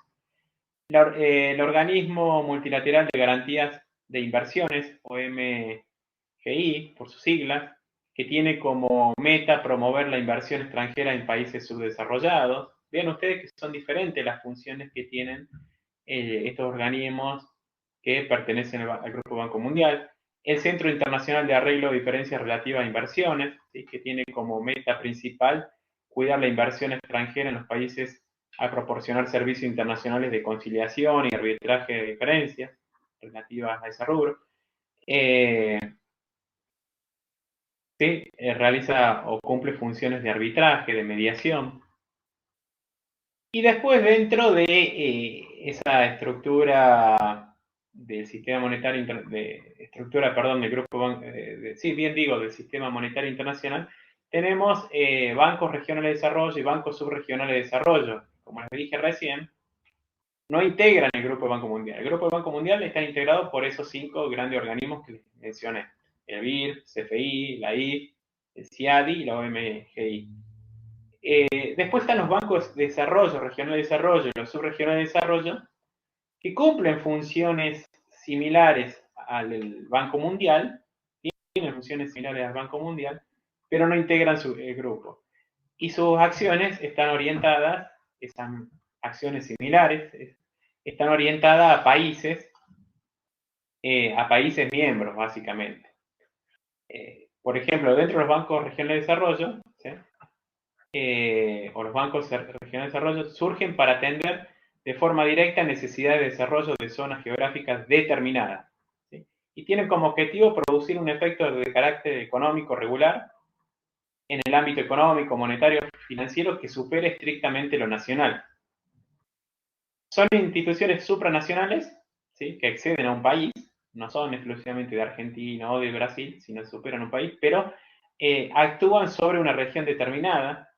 El Organismo Multilateral de Garantías de Inversiones, OMGI, por sus siglas, que tiene como meta promover la inversión extranjera en países subdesarrollados. Vean ustedes que son diferentes las funciones que tienen estos organismos que pertenecen al Grupo Banco Mundial. El Centro Internacional de Arreglo de Diferencias Relativas a Inversiones, ¿sí?, que tiene como meta principal cuidar la inversión extranjera en los países a proporcionar servicios internacionales de conciliación y arbitraje de diferencias relativas a ese rubro. Realiza o cumple funciones de arbitraje, de mediación. Y después, dentro de esa estructura del sistema monetario, del grupo, del sistema monetario internacional, tenemos bancos regionales de desarrollo y bancos subregionales de desarrollo. Como les dije recién, no integran el Grupo del Banco Mundial. El Grupo del Banco Mundial está integrado por esos 5 grandes organismos que les mencioné: el BID, CFI, la IF, el CIADI y la OMGI. Después están los bancos de desarrollo, regional de desarrollo y los subregionales de desarrollo, que cumplen funciones similares al Banco Mundial, tienen funciones similares al Banco Mundial, pero no integran el grupo. Y sus acciones están orientadas, esas acciones similares, están orientadas a países miembros, básicamente. Por ejemplo, dentro de los bancos regionales de desarrollo, ¿sí?, o los bancos regionales de desarrollo surgen para atender de forma directa necesidades de desarrollo de zonas geográficas determinadas, ¿sí?, y tienen como objetivo producir un efecto de carácter económico regular en el ámbito económico, monetario, financiero que supere estrictamente lo nacional. Son instituciones supranacionales, ¿sí?, que exceden a un país, no son exclusivamente de Argentina o de Brasil, sino que superan un país, pero actúan sobre una región determinada,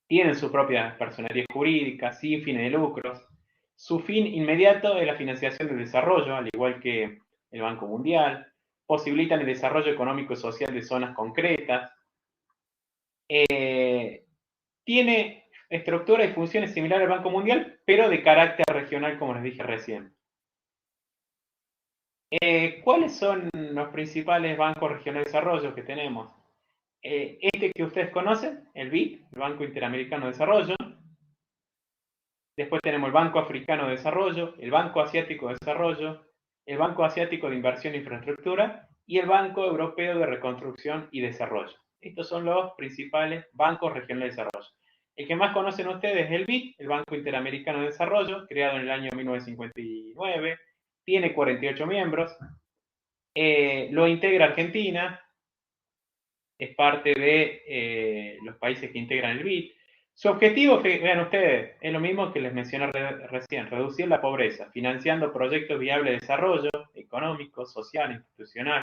tienen su propia personería jurídica, sin fines de lucros. Su fin inmediato es la financiación del desarrollo, al igual que el Banco Mundial. Posibilitan el desarrollo económico y social de zonas concretas. Tiene estructura y funciones similares al Banco Mundial, pero de carácter regional, como les dije recién. ¿Cuáles son los principales bancos regionales de desarrollo que tenemos? Este que ustedes conocen, el BID, el Banco Interamericano de Desarrollo. Después tenemos el Banco Africano de Desarrollo, el Banco Asiático de Desarrollo, el Banco Asiático de Inversión e Infraestructura y el Banco Europeo de Reconstrucción y Desarrollo. Estos son los principales bancos regionales de desarrollo. El que más conocen ustedes es el BID, el Banco Interamericano de Desarrollo, creado en el año 1959, tiene 48 miembros, lo integra Argentina, es parte de los países que integran el BID. Su objetivo, vean ustedes, es lo mismo que les mencioné recién, reducir la pobreza, financiando proyectos viables de desarrollo económico, social, institucional,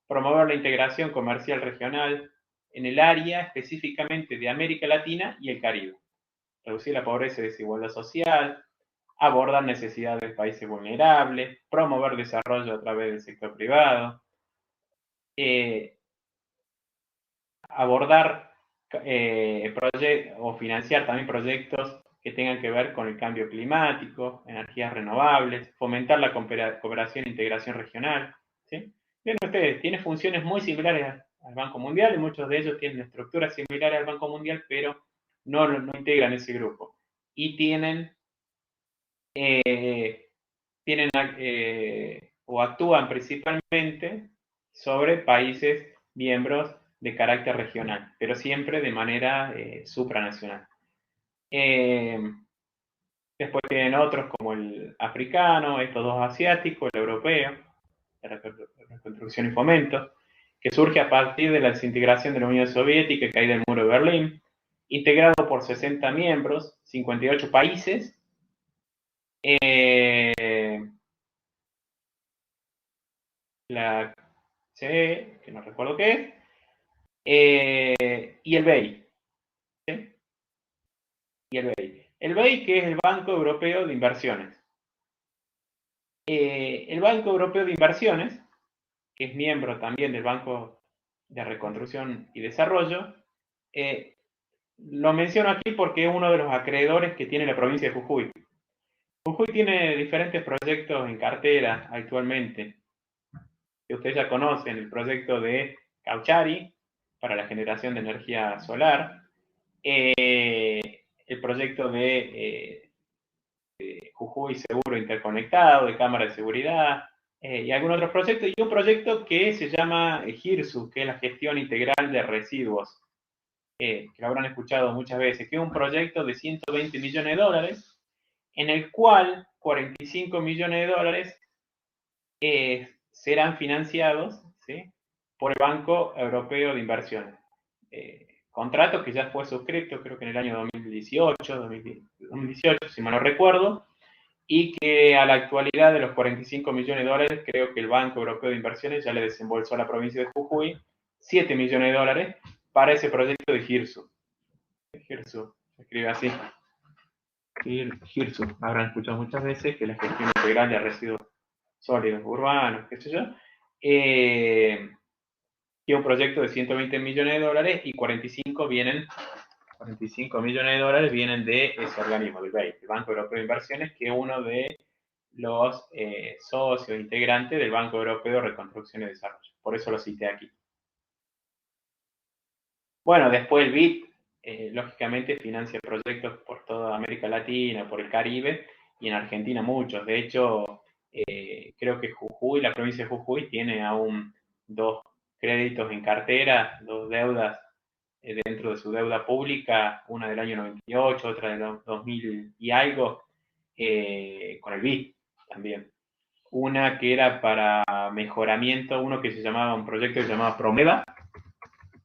promover la integración comercial regional en el área específicamente de América Latina y el Caribe, reducir la pobreza y desigualdad social, abordar necesidades de países vulnerables, promover desarrollo a través del sector privado, abordar o financiar también proyectos que tengan que ver con el cambio climático, energías renovables, fomentar la cooperación e integración regional. ¿Sí? Bien, ustedes, tiene funciones muy similares al Banco Mundial y muchos de ellos tienen estructuras similares al Banco Mundial, pero no integran ese grupo. Y tienen o actúan principalmente sobre países miembros de carácter regional, pero siempre de manera supranacional. Después tienen otros como el africano, estos dos asiáticos, el europeo, de reconstrucción y fomento, que surge a partir de la desintegración de la Unión Soviética y caída del muro de Berlín, integrado por 60 miembros, 58 países, la C, que no recuerdo qué es, y el BEI. ¿Sí? Y el BEI. El BEI, que es el Banco Europeo de Inversiones. El Banco Europeo de Inversiones, que es miembro también del Banco de Reconstrucción y Desarrollo, lo menciono aquí porque es uno de los acreedores que tiene la provincia de Jujuy. Jujuy tiene diferentes proyectos en cartera actualmente, que ustedes ya conocen, el proyecto de Cauchari para la generación de energía solar, el proyecto de Jujuy Seguro Interconectado, de cámara de seguridad, y algunos otros proyectos, y un proyecto que se llama GIRSU, que es la gestión integral de residuos, que lo habrán escuchado muchas veces, que es un proyecto de 120 millones de dólares, en el cual 45 millones de dólares serán financiados, ¿sí?, por el Banco Europeo de Inversiones. Contrato que ya fue suscrito, creo que en el año 2018, si mal no recuerdo, y que a la actualidad de los 45 millones de dólares, creo que el Banco Europeo de Inversiones ya le desembolsó a la provincia de Jujuy 7 millones de dólares para ese proyecto de GIRSU. GIRSU, se escribe así. GIRSU, habrán escuchado muchas veces que la gestión integral de residuos sólidos urbanos, qué sé yo, que es un proyecto de 120 millones de dólares y 45 millones de dólares vienen de ese organismo, del BEI, el Banco Europeo de Inversiones, que es uno de los socios integrantes del Banco Europeo de Reconstrucción y Desarrollo. Por eso lo cité aquí. Bueno, después el BID, lógicamente, financia proyectos por toda América Latina, por el Caribe y en Argentina muchos. De hecho, creo que Jujuy, la provincia de Jujuy, tiene aún 2 créditos en cartera, 2 deudas dentro de su deuda pública, una del año 98, otra del 2000 y algo, con el BID también. Una que era para mejoramiento, uno que se llamaba, un proyecto que se llamaba Promeva,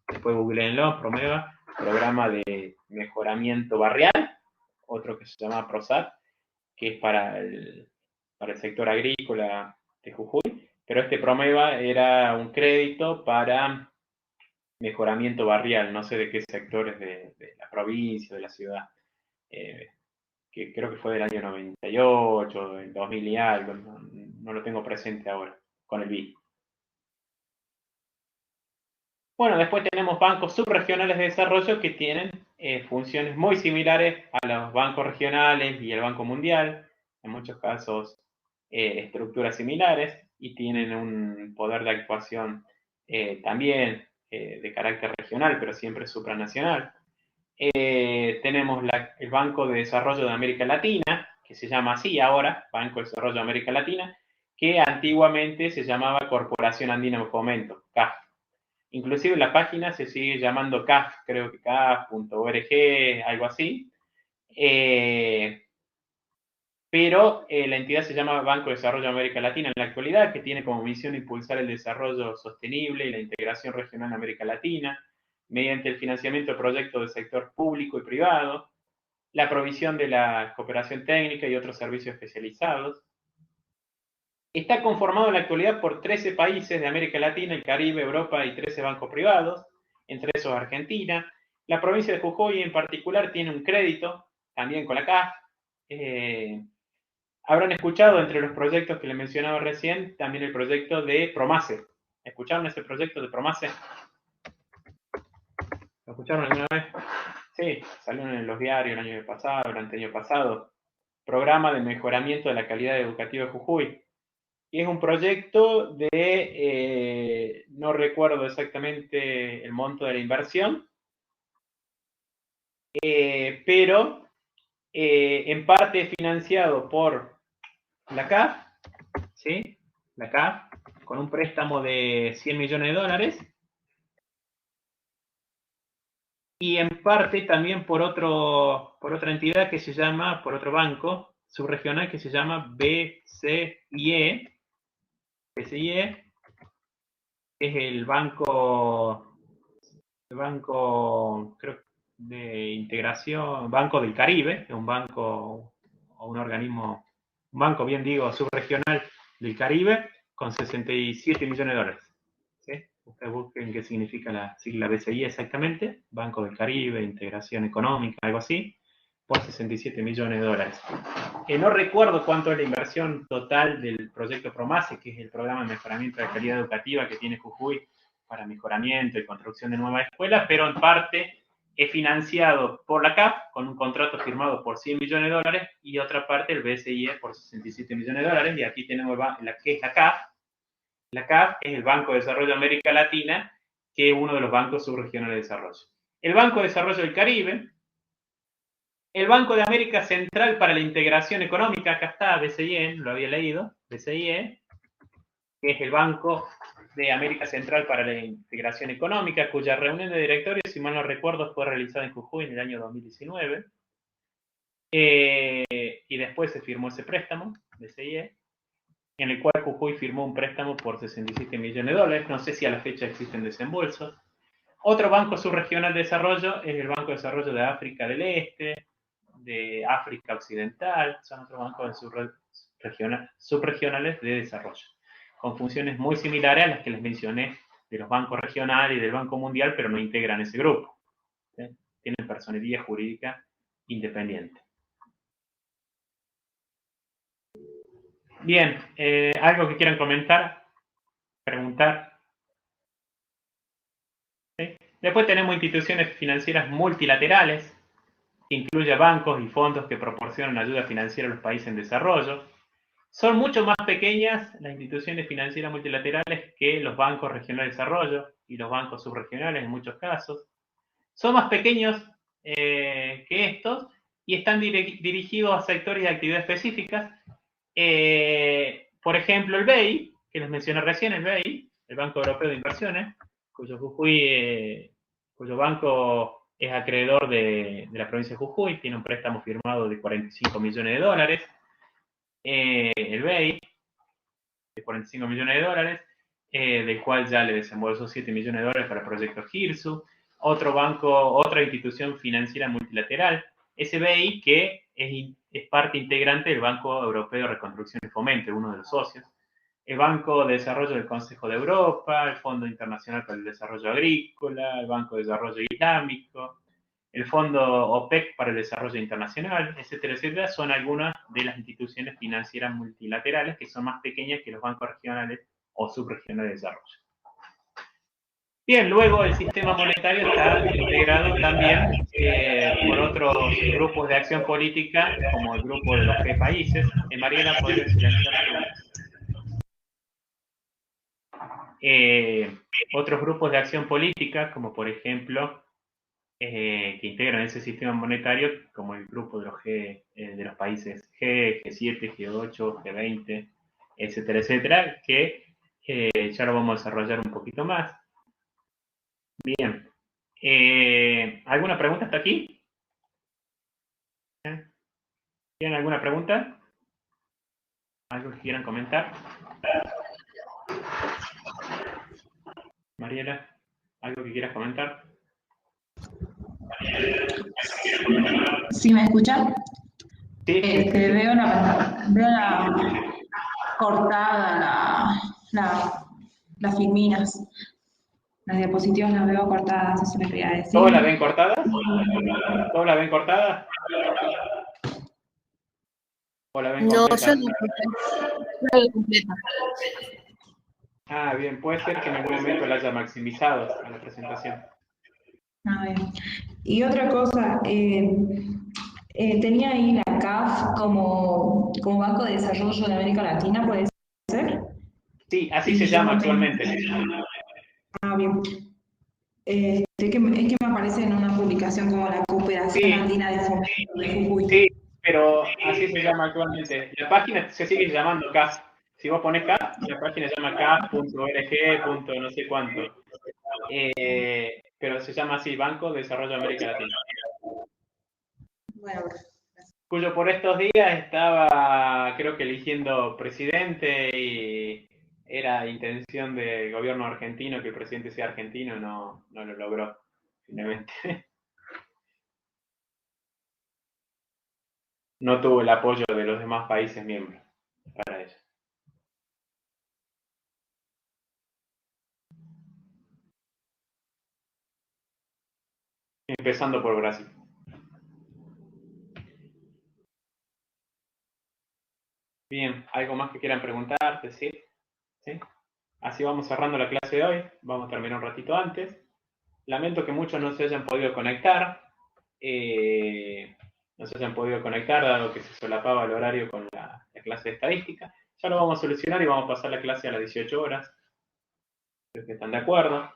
después googleenlo, Promeva, programa de mejoramiento barrial, otro que se llama PROSAT, que es para el sector agrícola de Jujuy, pero este Promeva era un crédito para mejoramiento barrial, no sé de qué sectores de la provincia, de la ciudad, que creo que fue del año 98, del 2000 y algo, no lo tengo presente ahora, con el BID. Bueno, después tenemos bancos subregionales de desarrollo que tienen funciones muy similares a los bancos regionales y el Banco Mundial, en muchos casos estructuras similares, y tienen un poder de actuación también de carácter regional, pero siempre supranacional. Tenemos el Banco de Desarrollo de América Latina, que se llama así ahora, Banco de Desarrollo de América Latina, que antiguamente se llamaba Corporación Andina de Fomento, CAF. Inclusive la página se sigue llamando CAF, creo que CAF.org, algo así. pero la entidad se llama Banco de Desarrollo de América Latina en la actualidad, que tiene como misión impulsar el desarrollo sostenible y la integración regional en América Latina, mediante el financiamiento de proyectos del sector público y privado, la provisión de la cooperación técnica y otros servicios especializados. Está conformado en la actualidad por 13 países de América Latina, el Caribe, Europa y 13 bancos privados, entre esos Argentina. La provincia de Jujuy en particular tiene un crédito, también con la CAF. Habrán escuchado entre los proyectos que les mencionaba recién, también el proyecto de Promase. ¿Escucharon ese proyecto de Promase? ¿Lo escucharon alguna vez? Sí, salió en los diarios el año pasado, el anteaño pasado. Programa de mejoramiento de la calidad educativa de Jujuy. Y es un proyecto de, no recuerdo exactamente el monto de la inversión, pero en parte financiado por la CAF, ¿sí? La CAF, con un préstamo de 100 millones de dólares, y en parte también por otra entidad que se llama, por otro banco subregional que se llama BCIE, BCIE, es el banco, creo, de integración, Banco del Caribe, es un banco o un organismo, un banco, bien digo, subregional del Caribe, con 67 millones de dólares. ¿Sí? Ustedes busquen qué significa la sigla BCI exactamente, Banco del Caribe, Integración Económica, algo así, por 67 millones de dólares. No recuerdo cuánto es la inversión total del proyecto Promase, que es el programa de mejoramiento de la calidad educativa que tiene Jujuy para mejoramiento y construcción de nuevas escuelas, pero en parte es financiado por la CAF con un contrato firmado por 100 millones de dólares y otra parte el BCIE por 67 millones de dólares. Y aquí tenemos la que es la CAF. La CAF es el Banco de Desarrollo de América Latina, que es uno de los bancos subregionales de desarrollo. El Banco de Desarrollo del Caribe, el Banco de América Central para la Integración Económica, acá está, BCIE, lo había leído, BCIE, que es el Banco de América Central para la Integración Económica, cuya reunión de directorios, si mal no recuerdo, fue realizada en Jujuy en el año 2019. Y después se firmó ese préstamo, BCIE, en el cual Jujuy firmó un préstamo por 67 millones de dólares. No sé si a la fecha existen desembolsos. Otro banco subregional de desarrollo es el Banco de Desarrollo de África del Este, de África Occidental, son otros bancos subregionales de desarrollo, con funciones muy similares a las que les mencioné de los bancos regionales y del Banco Mundial, pero no integran ese grupo. ¿Sí? Tienen personería jurídica independiente. Bien, ¿algo que quieran comentar? ¿Preguntar? ¿Sí? Después tenemos instituciones financieras multilaterales, que incluye bancos y fondos que proporcionan ayuda financiera a los países en desarrollo. Son mucho más pequeñas las instituciones financieras multilaterales que los bancos regionales de desarrollo y los bancos subregionales en muchos casos. Son más pequeños que estos y están dirigidos a sectores de actividad específicas. Por ejemplo, el BEI, que les mencioné recién, el BEI, el Banco Europeo de Inversiones, cuyo banco es acreedor de la provincia de Jujuy, tiene un préstamo firmado de 45 millones de dólares. El BEI, de 45 millones de dólares, del cual ya le desembolsó 7 millones de dólares para el proyecto GIRSU. Otro banco, otra institución financiera multilateral, SBI, que es parte integrante del Banco Europeo de Reconstrucción y Fomento, uno de los socios. El Banco de Desarrollo del Consejo de Europa, el Fondo Internacional para el Desarrollo Agrícola, el Banco de Desarrollo Islámico, el Fondo OPEC para el Desarrollo Internacional, etcétera, etcétera, son algunas de las instituciones financieras multilaterales que son más pequeñas que los bancos regionales o subregionales de desarrollo. Bien, luego el sistema monetario está integrado también por otros grupos de acción política, como el grupo de los G-países. Mariela, ¿podría silenciar otros grupos de acción política, como por ejemplo que integran ese sistema monetario, como el grupo de los países G, G7, G8, G20, etcétera, etcétera, que ya lo vamos a desarrollar un poquito más. Bien. ¿Alguna pregunta hasta aquí? ¿Tienen alguna pregunta? ¿Algo que quieran comentar? Mariela, ¿algo que quieras comentar? ¿Sí me escuchan? Sí, Veo cortada las filminas. Las diapositivas las veo cortadas, eso le quería decir. ¿todos la ven cortadas? ¿Todos la ven cortada? ¿O la ven No, completa? yo no la completa. Ah, bien, puede ser que en algún momento la haya maximizado a la presentación. A ver. Y otra cosa, tenía ahí la CAF como Banco de Desarrollo de América Latina, ¿puede ser? Sí, así Y se yo llama no tengo- actualmente. Ah, bien. Es que me aparece en una publicación como la Cooperación Sí, Andina de Fomento de Jujuy. sí, pero así se llama actualmente. La página se sigue llamando CAF. Si vos pones CAF, la página se llama CAF.org. No sé cuánto. Pero se llama así, Banco de Desarrollo de América Latina. Bueno, Cuyo por estos días estaba, creo que eligiendo presidente y era intención del gobierno argentino que el presidente sea argentino, no lo logró finalmente. No tuvo el apoyo de los demás países miembros para ello. Empezando por Brasil. Bien, ¿algo más que quieran preguntar, decir? ¿Sí? Así vamos cerrando la clase de hoy. Vamos a terminar un ratito antes. Lamento que muchos no se hayan podido conectar. Dado que se solapaba el horario con la clase de estadística. Ya lo vamos a solucionar y vamos a pasar la clase a las 18 horas. Creo que están de acuerdo.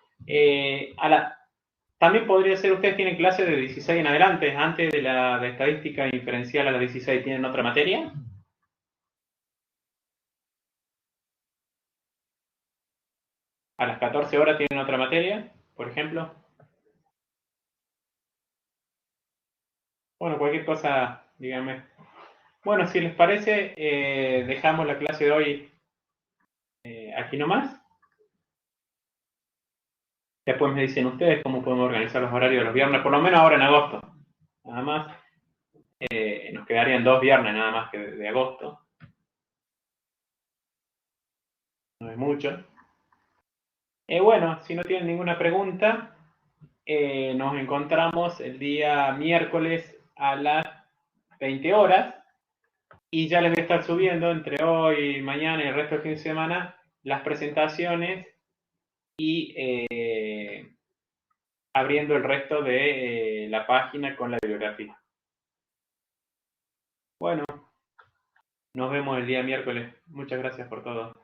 También podría ser, ustedes tienen clase de 16 en adelante, antes de la de estadística diferencial a las 16, ¿tienen otra materia? A las 14 horas tienen otra materia, por ejemplo. Bueno, cualquier cosa, díganme. Bueno, si les parece, dejamos la clase de hoy aquí nomás. Después me dicen ustedes cómo podemos organizar los horarios de los viernes, por lo menos ahora en agosto. Nada más. Nos quedarían 2 viernes nada más que de agosto. No es mucho. Bueno, si no tienen ninguna pregunta, nos encontramos el día miércoles a las 20 horas y ya les voy a estar subiendo entre hoy, mañana y el resto del fin de semana las presentaciones y abriendo el resto de la página con la bibliografía. Bueno, nos vemos el día miércoles. Muchas gracias por todo.